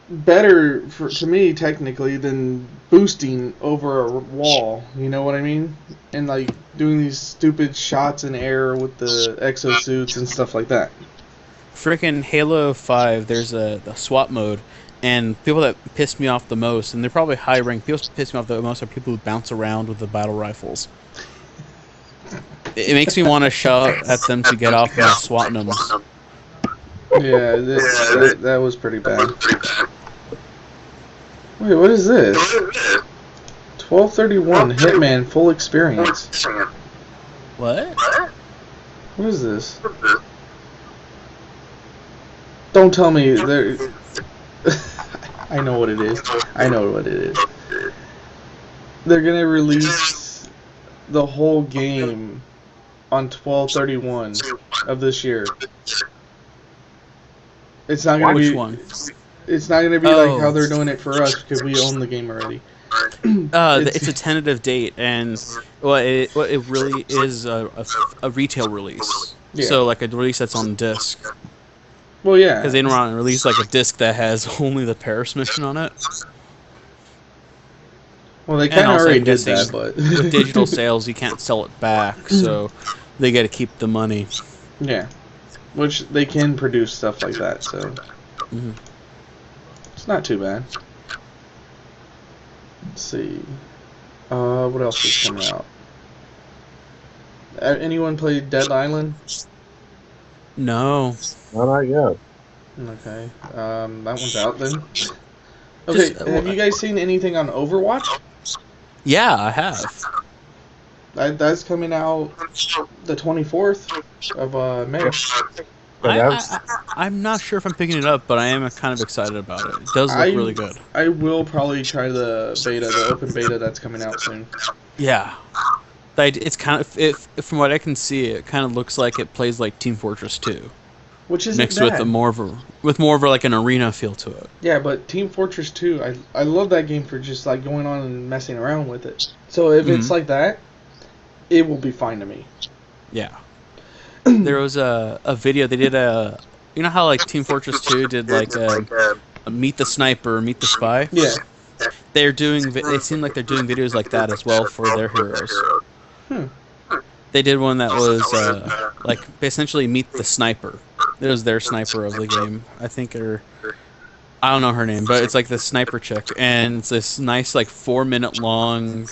better to me technically than boosting over a wall. You know what I mean? And doing these stupid shots in air with the exosuits and stuff like that. Freaking Halo 5, there's a SWAT mode, and people that piss me off the most, and they're probably high rank, people that piss me off the most are people who bounce around with the battle rifles. It makes me want to shout at them to get off my SWAT numbers. Yeah, that was pretty bad. Wait, what is this? 1231 Hitman full experience. What? What is this? Don't tell me there. I know what it is. I know what it is. They're gonna release the whole game on 12/31 of this year. It's not gonna Which be. one? It's not gonna be like how they're doing it for us because we own the game already. It's a tentative date, and it really is a retail release. Yeah. So like a release that's on disc. Well, yeah. Because they don't want to release like a disc that has only the Paris mission on it. Well, they kind of already did that, but with digital sales, you can't sell it back, so they got to keep the money. Yeah, which they can produce stuff like that, so it's not too bad. Let's see, what else is coming out? Anyone play Dead Island? No, not yet. Okay, that one's out then. Okay, have you guys seen anything on Overwatch? Yeah, I have. That's coming out the 24th of May. I'm not sure if I'm picking it up, but I am kind of excited about it. It does look really good. I will probably try the beta, the open beta that's coming out soon. Yeah. It's kind of, from what I can see, it kind of looks like it plays like Team Fortress 2. Which isn't mixed bad. with more of a like an arena feel to it. Yeah, but Team Fortress 2, I love that game for just like going on and messing around with it. So if it's like that, it will be fine to me. Yeah. There was a video they did you know how like Team Fortress 2 did like a Meet the Sniper, Meet the Spy? Yeah. It seemed like they're doing videos like that as well for their heroes. They did one that was like essentially Meet the Sniper. It was their sniper of the game, I think, or I don't know her name, but it's like the sniper chick, and it's this nice like 4-minute long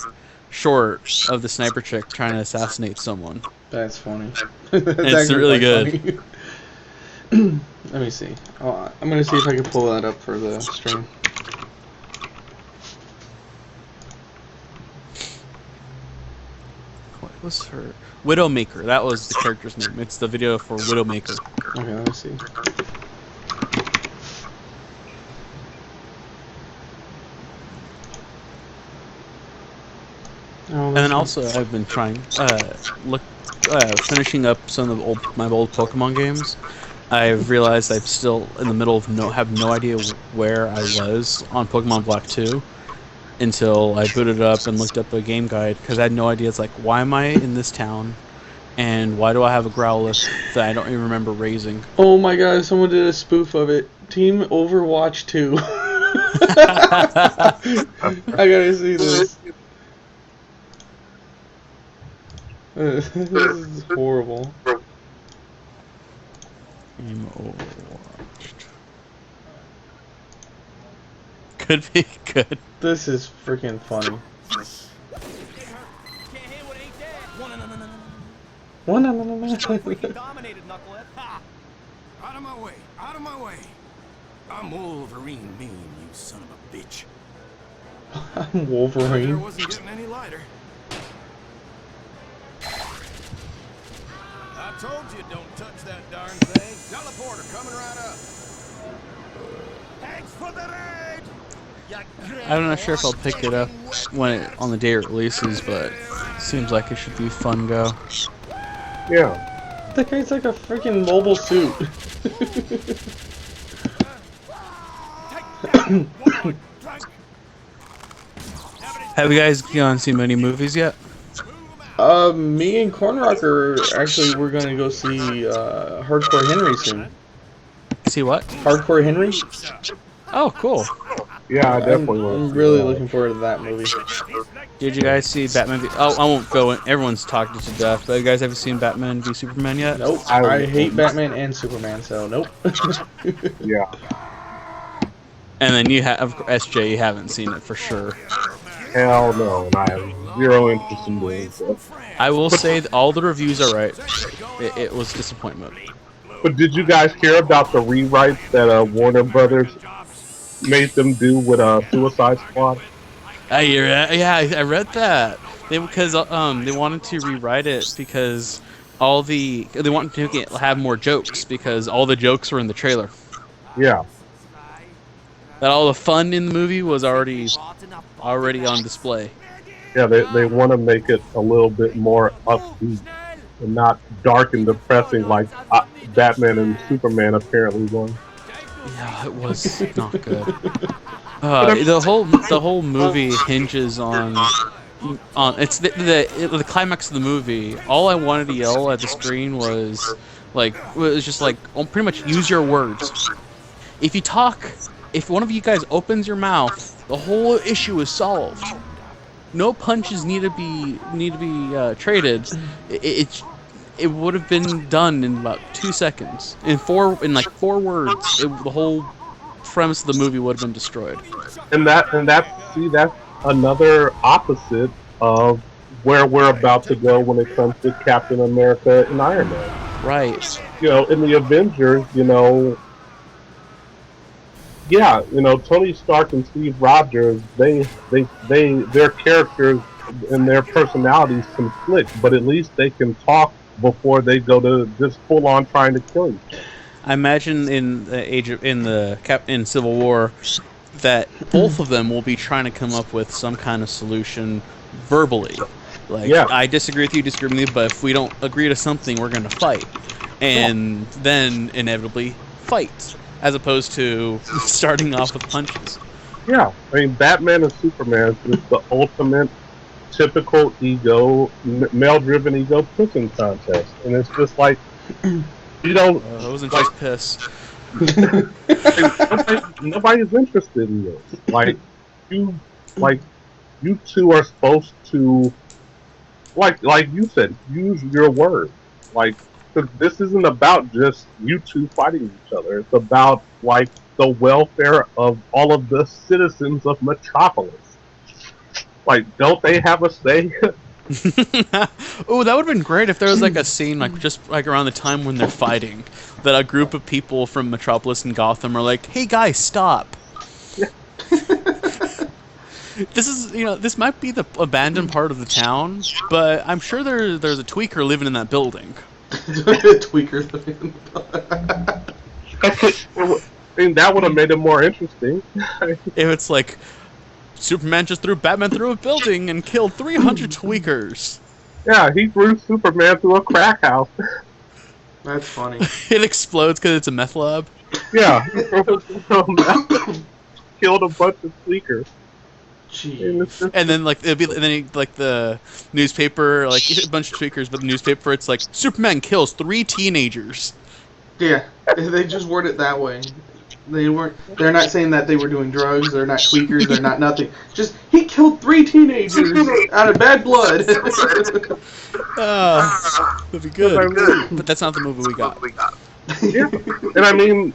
short of the sniper chick trying to assassinate someone. That's funny. It's really good. Let me see. Oh, I'm gonna see if I can pull that up for the stream. What was her? Widowmaker. That was the character's name. It's the video for Widowmaker. Okay, let me see. And then also, I've been trying finishing up some of my old Pokemon games. I've realized I'm still in the middle of have no idea where I was on Pokemon Black 2 until I booted it up and looked up a game guide, because I had no idea. It's like, why am I in this town, and why do I have a Growlithe that I don't even remember raising? Oh my god, someone did a spoof of it. Team Overwatch 2. I gotta see this. This is horrible. Team Overwatch. Could be good. This is freaking funny. One, no. Dominated, knucklehead. Out of my way! Out of my way! I'm Wolverine, mean, you son of a bitch. I'm Wolverine. There wasn't getting any lighter. I told you don't touch that darn thing. Teleporter coming right up. Thanks for the raid. I'm not sure if I'll pick it up on the day it releases, but it seems like it should be fun go. Yeah. That guy's like a freaking mobile suit. Have you guys gone see many movies yet? Me and Cornrocker actually we're gonna go see Hardcore Henry soon. See what? Hardcore Henry? Oh, cool. Yeah, I definitely will. I'm really looking forward to that movie. Did you guys see Batman v... Oh, I won't go in. Everyone's talked to death, but you guys haven't seen Batman v Superman yet? Nope. I hate Batman and Superman, so nope. Yeah. And then you have SJ, you haven't seen it for sure. Hell no, and I have zero interest in doing so. I will say that all the reviews are right. It was disappointment. But did you guys hear about the rewrites that Warner Brothers made them do with Suicide Squad? Yeah, I read that. They wanted to rewrite it because they wanted to have more jokes because all the jokes were in the trailer. Yeah. That all the fun in the movie was already on display. Yeah, they want to make it a little bit more upbeat and not dark and depressing like Batman and Superman apparently was. Yeah, it was not good. The whole movie hinges on it's the climax of the movie. All I wanted to yell at the screen was just like, pretty much use your words. If one of you guys opens your mouth, the whole issue is solved. No punches need to be traded. It would have been done in about 2 seconds. In 4 words, the whole premise of the movie would have been destroyed. And that's another opposite of where we're about to go when it comes to Captain America and Iron Man. Right. In the Avengers, Tony Stark and Steve Rogers, their characters and their personalities conflict, but at least they can talk before they go to just full on trying to kill each other. I imagine in Civil War that both of them will be trying to come up with some kind of solution verbally. I disagree with you, but if we don't agree to something, we're going to fight. And then inevitably fight, as opposed to starting off with punches. Yeah, I mean, Batman and Superman is the ultimate typical male-driven ego pissing contest. And it's just like, I wasn't just piss. Nobody's interested in this. You two are supposed to, like you said, use your words. This isn't about just you two fighting each other. It's about the welfare of all of the citizens of Metropolis. Don't they have a say? Oh, that would have been great if there was a scene just around the time when they're fighting, that a group of people from Metropolis and Gotham are like, "Hey guys, stop." This might be the abandoned part of the town, but I'm sure there's a tweaker living in that building. Tweakers living in the building. I mean, that would have made it more interesting. If it's like, Superman just threw Batman through a building and killed 300 tweakers. Yeah, he threw Superman through a crack house. That's funny. It explodes because it's a meth lab. Yeah, killed a bunch of tweakers. Jeez. And then the newspaper, a bunch of tweakers, but the newspaper, it's like, Superman kills 3 teenagers. Yeah, they just word it that way. They're not saying that they were doing drugs, they're not tweakers, they're not nothing. Just, he killed 3 teenagers out of bad blood. That'd be good. But that's not the movie we got. Yeah, and I mean,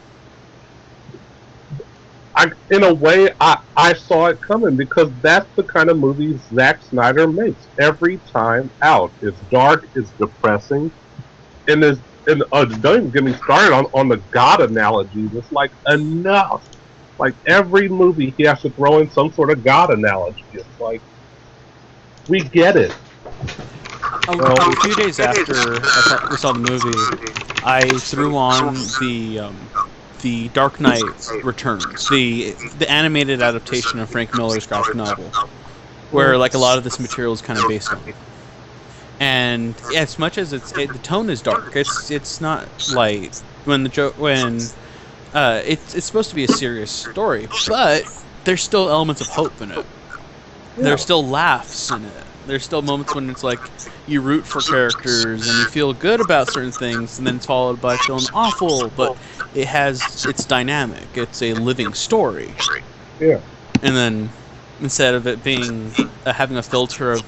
in a way, I saw it coming, because that's the kind of movies Zack Snyder makes every time out. It's dark, it's depressing, and don't even get me started on the God analogies. It's enough. Every movie he has to throw in some sort of God analogy. It's we get it. A few days after we saw the movie, I threw on the Dark Knight Returns, the animated adaptation of Frank Miller's graphic novel, where a lot of this material is kind of based on. And as much as the tone is dark, it's not light. It's supposed to be a serious story, but there's still elements of hope in it. Yeah. There's still laughs in it. There's still moments when it's you root for characters and you feel good about certain things, and then it's followed by feeling awful. But it's dynamic. It's a living story. Yeah. And then, instead of it being having a filter of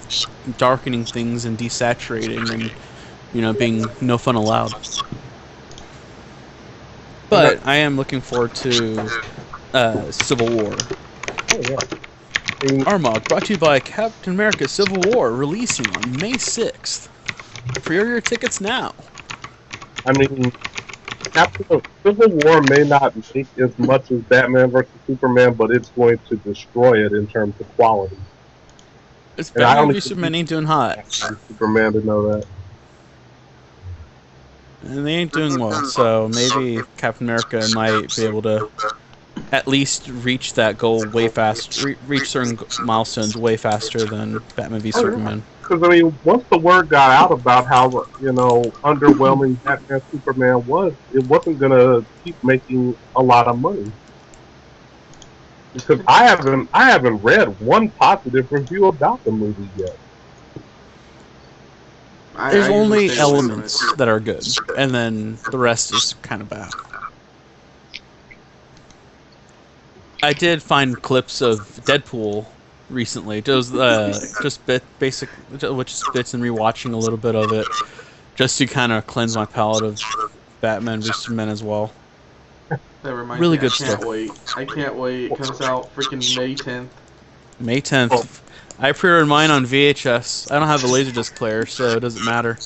darkening things and desaturating and being no fun allowed. But I am looking forward to Civil War. Oh yeah. Armagh, brought to you by Captain America Civil War, releasing on May 6th. Pre-order your tickets now. I mean, Civil War may not make as much as Batman vs. Superman, but it's going to destroy it in terms of quality. It's Batman vs. Superman ain't doing hot. Superman to know that. And they ain't doing well, so maybe Captain America might be able to at least reach that goal way fast, reach certain milestones way faster than Batman v Superman. Because I mean, once the word got out about how underwhelming Batman Superman was, it wasn't gonna keep making a lot of money. Because I haven't read one positive review about the movie yet. There's only elements that are good, and then the rest is kind of bad. I did find clips of Deadpool recently. It was just bits and rewatching a little bit of it, just to kind of cleanse my palate of Batman v Superman as well. That reminds really me, good I can't stuff. wait. I can't wait. It comes out freaking May 10th. May 10th. I pre-ordered mine on VHS. I don't have a Laserdisc player, so it doesn't matter.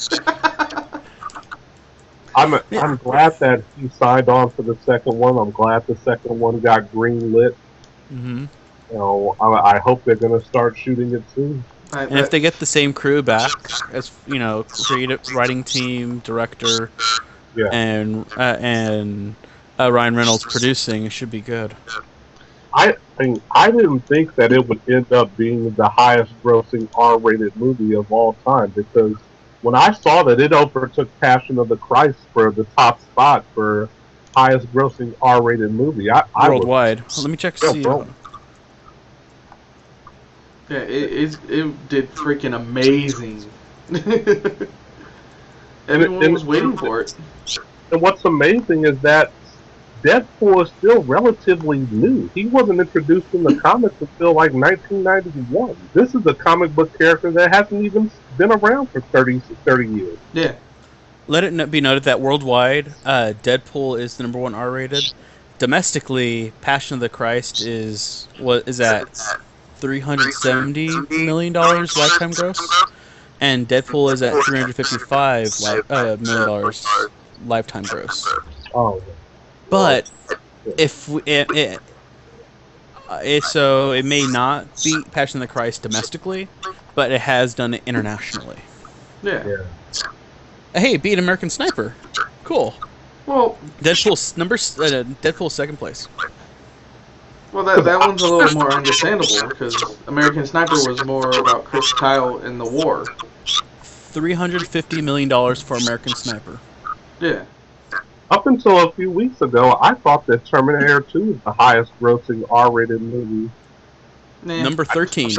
I'm glad that he signed on for the second one. I'm glad the second one got green lit. Mm-hmm. I hope they're gonna start shooting it soon. And if they get the same crew back, as creative writing team, director, yeah. and Ryan Reynolds producing, it should be good. I didn't think that it would end up being the highest grossing R-rated movie of all time, because when I saw that it overtook Passion of the Christ for the top spot for highest grossing R-rated movie, worldwide. Let me check to see. Yeah, it did freaking amazing. Everyone was waiting for it. And what's amazing is that Deadpool is still relatively new. He wasn't introduced in the comics until like 1991. This is a comic book character that hasn't even been around for 30 years. Yeah. Let it be noted that worldwide, Deadpool is the #1 R-rated. Domestically, Passion of the Christ is at $370 million lifetime gross, and Deadpool is at $355 million lifetime gross. Oh. But if so it may not beat Passion of the Christ domestically, but it has done it internationally. Yeah. Hey, beat American Sniper. Cool. Well, Deadpool's second place. Well, that one's a little more understandable because American Sniper was more about Chris Kyle in the war. $350 million for American Sniper. Yeah. Up until a few weeks ago, I thought that Terminator 2 was the highest grossing R-rated movie. Nah. Number 13.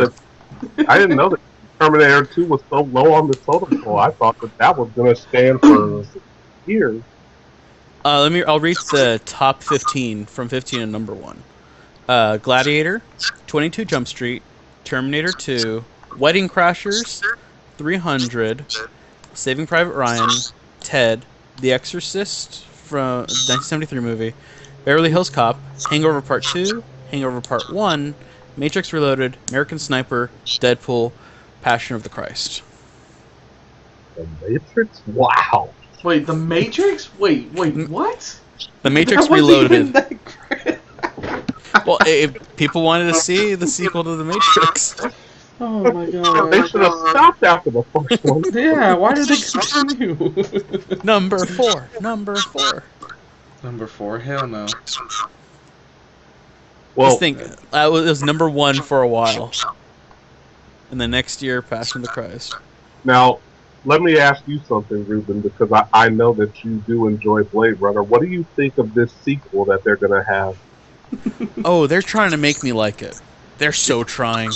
I didn't know that Terminator 2 was so low on the totem pole. I thought that was going to stand for years. I'll read the top 15 from 15 to number 1. Gladiator, 22 Jump Street, Terminator 2, Wedding Crashers, 300, Saving Private Ryan, Ted, The Exorcist from the 1973 movie, Beverly Hills Cop, Hangover Part 2, Hangover Part 1, Matrix Reloaded, American Sniper, Deadpool, Passion of the Christ. The Matrix? Wow. Wait, The Matrix? Wait, what? The Matrix Reloaded. Well, if people wanted to see the sequel to The Matrix. Oh my god. They should have stopped after the first one. Yeah, why did they continue? Number 4. Number 4? Hell no. Well, Just think, it was number 1 for a while. And the next year, Passion of the Christ. Now, let me ask you something, Ruben, because I know that you do enjoy Blade Runner. What do you think of this sequel that they're going to have? Oh, they're trying to make me like it. They're so trying.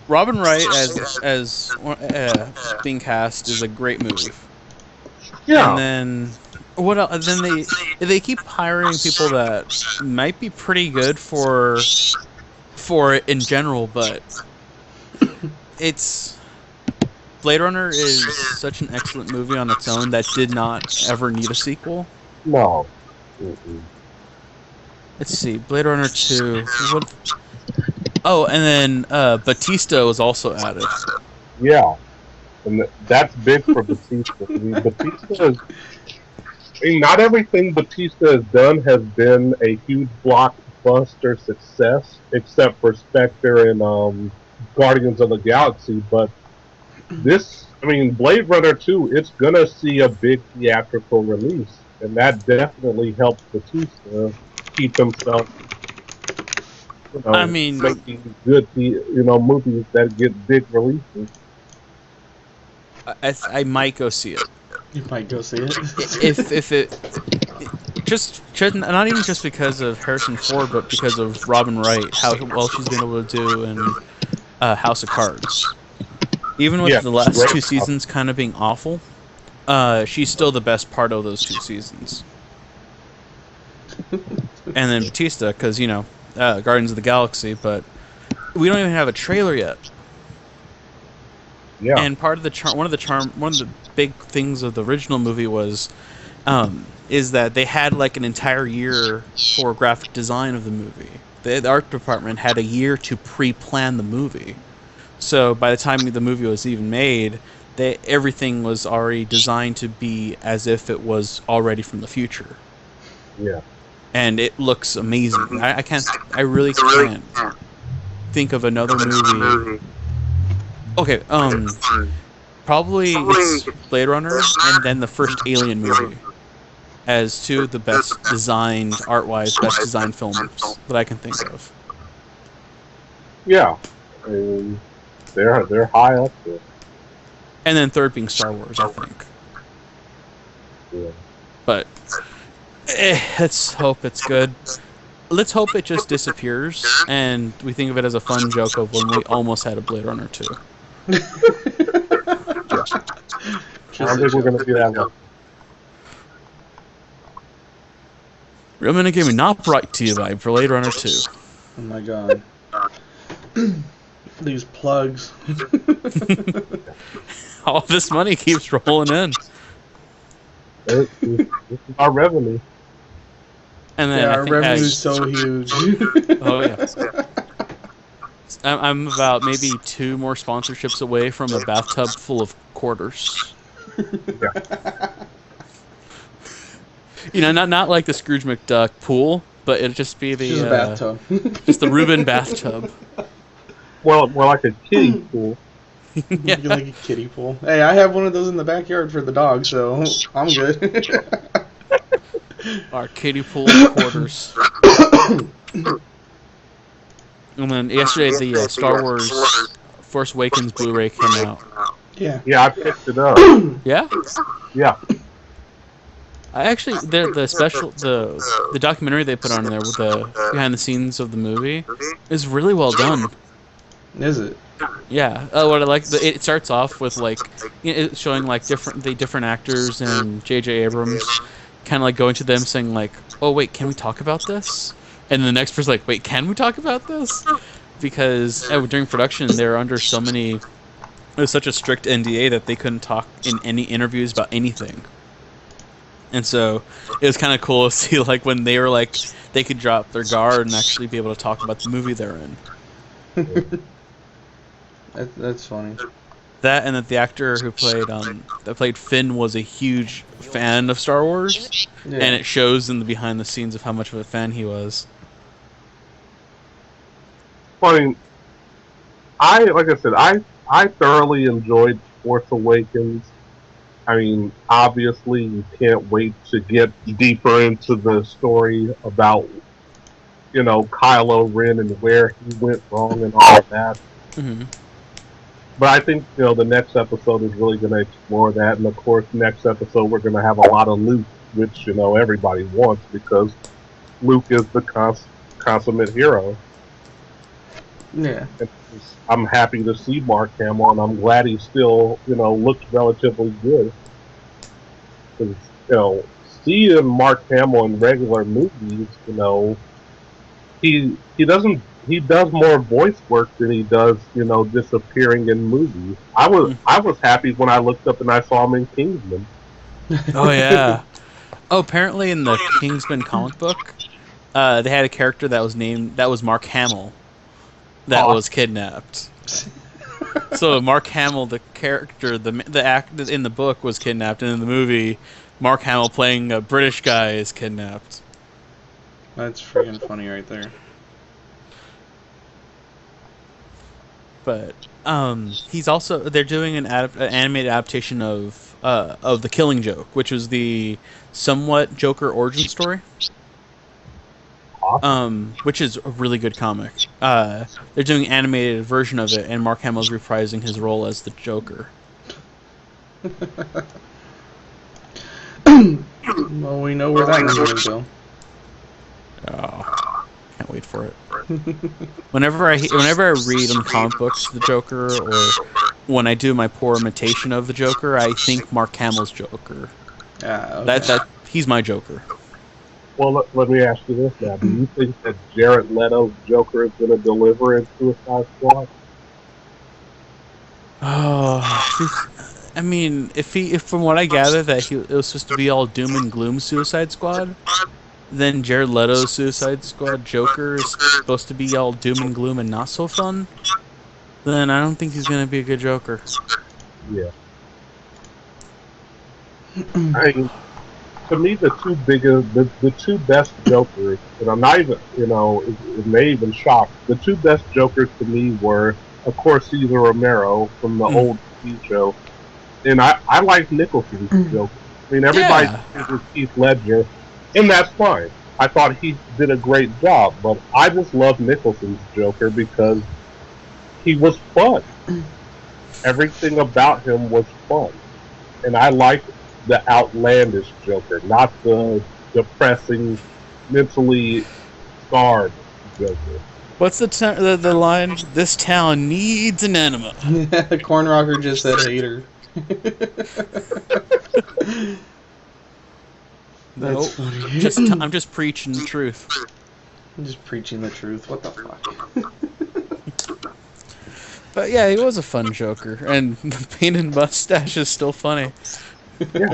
Robin Wright as being cast is a great move. Yeah. And then what else? Then they keep hiring people that might be pretty good for it in general, but it's Blade Runner is such an excellent movie on its own that did not ever need a sequel. No. Mm-mm. Let's see, Blade Runner 2. Oh, and then Batista was also added. Yeah. And that's big for Batista. I mean, not everything Batista has done has been a huge blockbuster success, except for Spectre and Guardians of the Galaxy. But Blade Runner 2, it's going to see a big theatrical release. And that definitely helps Batista keep himself, I mean, making good, movies that get big releases. I might go see it. You might go see it. if it just not even just because of Harrison Ford, but because of Robin Wright, how well she's been able to do in House of Cards. Even with the last two seasons kind of being awful, she's still the best part of those 2 seasons. And then Batista, because Guardians of the Galaxy, but we don't even have a trailer yet. Yeah. And part of the one of the big things of the original movie was, is that they had like an entire year for graphic design of the movie. The art department had a year to pre-plan the movie. So by the time the movie was even made, everything was already designed to be as if it was already from the future. Yeah. And it looks amazing. I really can't think of another movie. Okay, probably it's Blade Runner and then the first Alien movie as 2 of the best designed, art-wise, best designed films that I can think of. Yeah. I mean, they're high up there. And then third being Star Wars, I think. Yeah. But let's hope it's good. Let's hope it just disappears and we think of it as a fun joke of when we almost had a Blade Runner 2. I don't think we're going to do that one. Real Minute Gaming not brought to you by Blade Runner 2. Oh my god. These plugs. All this money keeps rolling in. This is our revenue. And then our revenue's so huge. Oh yeah. I'm about maybe 2 more sponsorships away from a bathtub full of quarters. Yeah. Not like the Scrooge McDuck pool, but it'd just be the bathtub. Just the Reuben bathtub. Well, more like a kiddie pool. Yeah. Like a kiddie pool. Hey, I have one of those in the backyard for the dog, so I'm good. Our kiddie pool quarters. And then yesterday, the Star Wars Force Awakens Blu-ray came out. Yeah. Yeah, I picked it up. Yeah? Yeah. I actually, the documentary they put on there with the behind the scenes of the movie is really well done. Is it? Yeah. What I like, it starts off with like it's showing like different actors and J.J. Abrams kind of like going to them saying like, "Oh wait, can we talk about this?" And the next person's like, "Wait, can we talk about this?" Because during production they're under it was such a strict NDA that they couldn't talk in any interviews about anything. And so it was kind of cool to see like when they were like they could drop their guard and actually be able to talk about the movie they're in. That's funny. That and that the actor who played Finn was a huge fan of Star Wars, Yeah. and it shows in the behind the scenes of how much of a fan he was. I mean, like I said, I thoroughly enjoyed Force Awakens. I mean, obviously, you can't wait to get deeper into the story about, Kylo Ren and where he went wrong and all that. Mm-hmm. But I think, the next episode is really going to explore that. And, of course, next episode, we're going to have a lot of Luke, which, everybody wants because Luke is the consummate hero. Yeah. And I'm happy to see Mark Hamill, and I'm glad he still, looks relatively good. Because, seeing Mark Hamill in regular movies, he does more voice work than he does, disappearing in movies. I was happy when I looked up and I saw him in Kingsman. Oh yeah. Oh, apparently in the Kingsman comic book, they had a character that was Mark Hamill that was kidnapped. So Mark Hamill, the character, the actor in the book was kidnapped, and in the movie, Mark Hamill playing a British guy is kidnapped. That's freaking funny right there. But they're doing an animated adaptation of The Killing Joke, which was the somewhat Joker origin story. which is a really good comic. They're doing an animated version of it, and Mark Hamill's reprising his role as the Joker. Well, we know where that one's going to go. Oh, can't wait for it. Whenever I read in comic books the Joker, or when I do my poor imitation of the Joker, I think Mark Hamill's Joker. Okay. He's my Joker. Well, let me ask you this now. Do you think that Jared Leto's Joker is going to deliver in Suicide Squad? Oh, I mean, if from what I gather that it was supposed to be all doom and gloom Suicide Squad, then Jared Leto's Suicide Squad Joker is supposed to be all doom and gloom and not so fun, then I don't think he's going to be a good Joker. Yeah. I mean, to me, the two best Jokers, and I'm not even, it may even shock, the two best Jokers to me were, of course, Cesar Romero from the old TV show, and I like Nicholson's Joker. I mean, everybody thinks it's Heath Ledger, and that's fine. I thought he did a great job, but I just love Nicholson's Joker because he was fun. Everything about him was fun, and I liked the outlandish Joker, not the depressing, mentally scarred Joker. What's the line? This town needs an enema. Corn Rocker just said hater. That's funny. I'm just preaching the truth. I'm just preaching the truth. What the fuck? But yeah, he was a fun Joker, and the painted mustache is still funny. Yeah,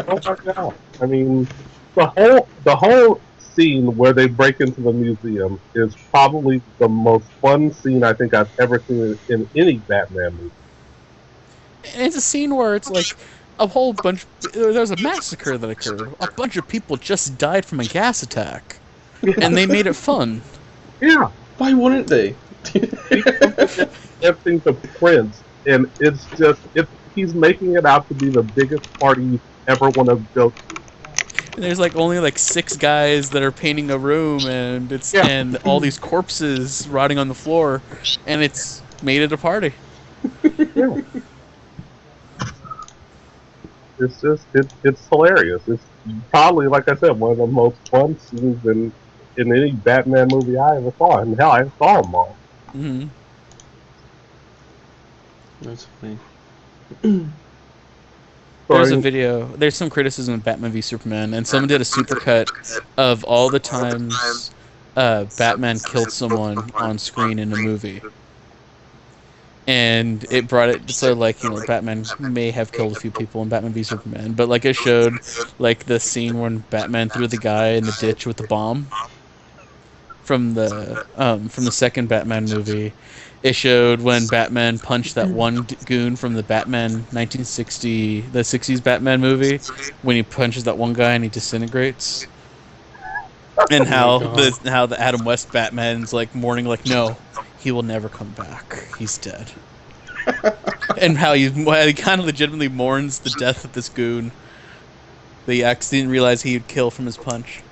oh my God. I mean, the whole scene where they break into the museum is probably the most fun scene I think I've ever seen in any Batman movie. And it's a scene where it's like a whole bunch. There's a massacre that occurred. A bunch of people just died from a gas attack, and they made it fun. Yeah, why wouldn't they? Everything to Prince, and it's just he's making it out to be the biggest party you ever want to go to. And there's only 6 guys that are painting a room, and and all these corpses rotting on the floor, and it's made it a party. Yeah. It's just it's hilarious. It's probably, like I said, one of the most fun scenes in any Batman movie I ever saw, and hell, I saw them all. Mm-hmm. That's funny. There's a video. There's some criticism of Batman v Superman, and someone did a supercut of all the times Batman killed someone on screen in a movie, and it brought it so Batman may have killed a few people in Batman v Superman, but it showed the scene when Batman threw the guy in the ditch with the bomb from the second Batman movie. It showed when Batman punched that one goon from the Batman 1960, the 60s Batman movie, when he punches that one guy and he disintegrates. And how the Adam West Batman's mourning, no, he will never come back. He's dead. And how he kind of legitimately mourns the death of this goon that he actually didn't realize he would kill from his punch.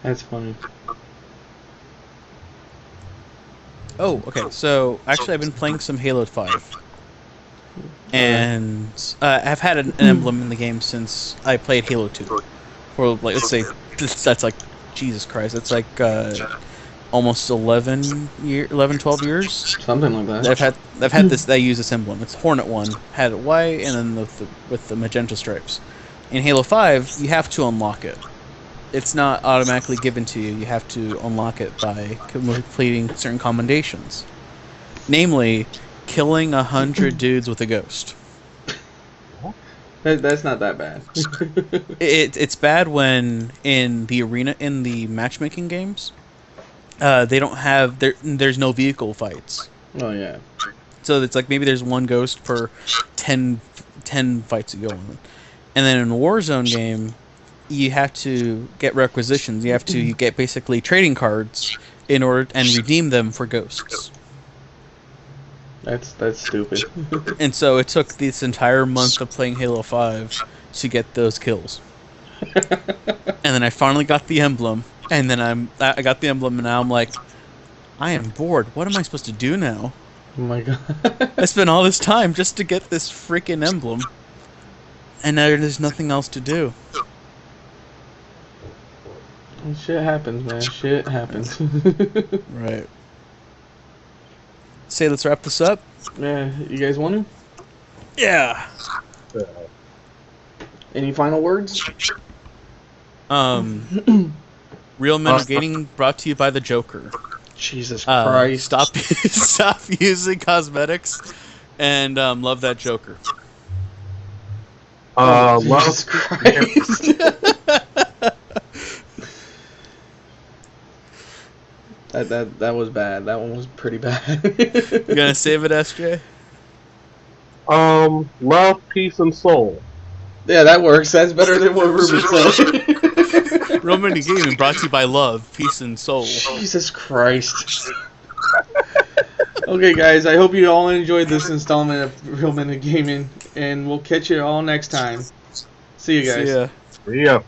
That's funny. Oh, okay. So actually, I've been playing some Halo 5, and I've had an emblem in the game since I played Halo 2. For let's say that's Jesus Christ, that's almost 12 years. Something like that. I've had this. I use this emblem. It's Hornet 1, had it white, and then with the magenta stripes. In Halo 5, you have to unlock it. It's not automatically given to you. You have to unlock it by completing certain commendations. Namely, killing 100 dudes with a ghost. That's not that bad. It's bad when in the matchmaking games, they don't have there's no vehicle fights. Oh yeah. So it's maybe there's one ghost per 10 fights that go on. And then in a Warzone game, you have to get requisitions. You get basically trading cards in order and redeem them for ghosts. That's stupid. And so it took this entire month of playing Halo 5 to get those kills. And then I finally got the emblem, and then I got the emblem, and now I'm like, I am bored. What am I supposed to do now? Oh my god. I spent all this time just to get this freaking emblem, and now there's nothing else to do. Shit happens, man. Shit happens. Right. Say, let's wrap this up. Yeah, you guys want to? Yeah. Any final words? Real Men of Gaming brought to you by the Joker. Jesus Christ. Stop using cosmetics and love that Joker. Jesus Christ. That was bad. That one was pretty bad. You gonna save it, SJ? Love, peace, and soul. Yeah, that works. That's better than what Ruben said. Real Men of Gaming brought to you by love, peace, and soul. Jesus Christ. Okay, guys, I hope you all enjoyed this installment of Real Men of Gaming, and we'll catch you all next time. See you guys. See ya. See ya.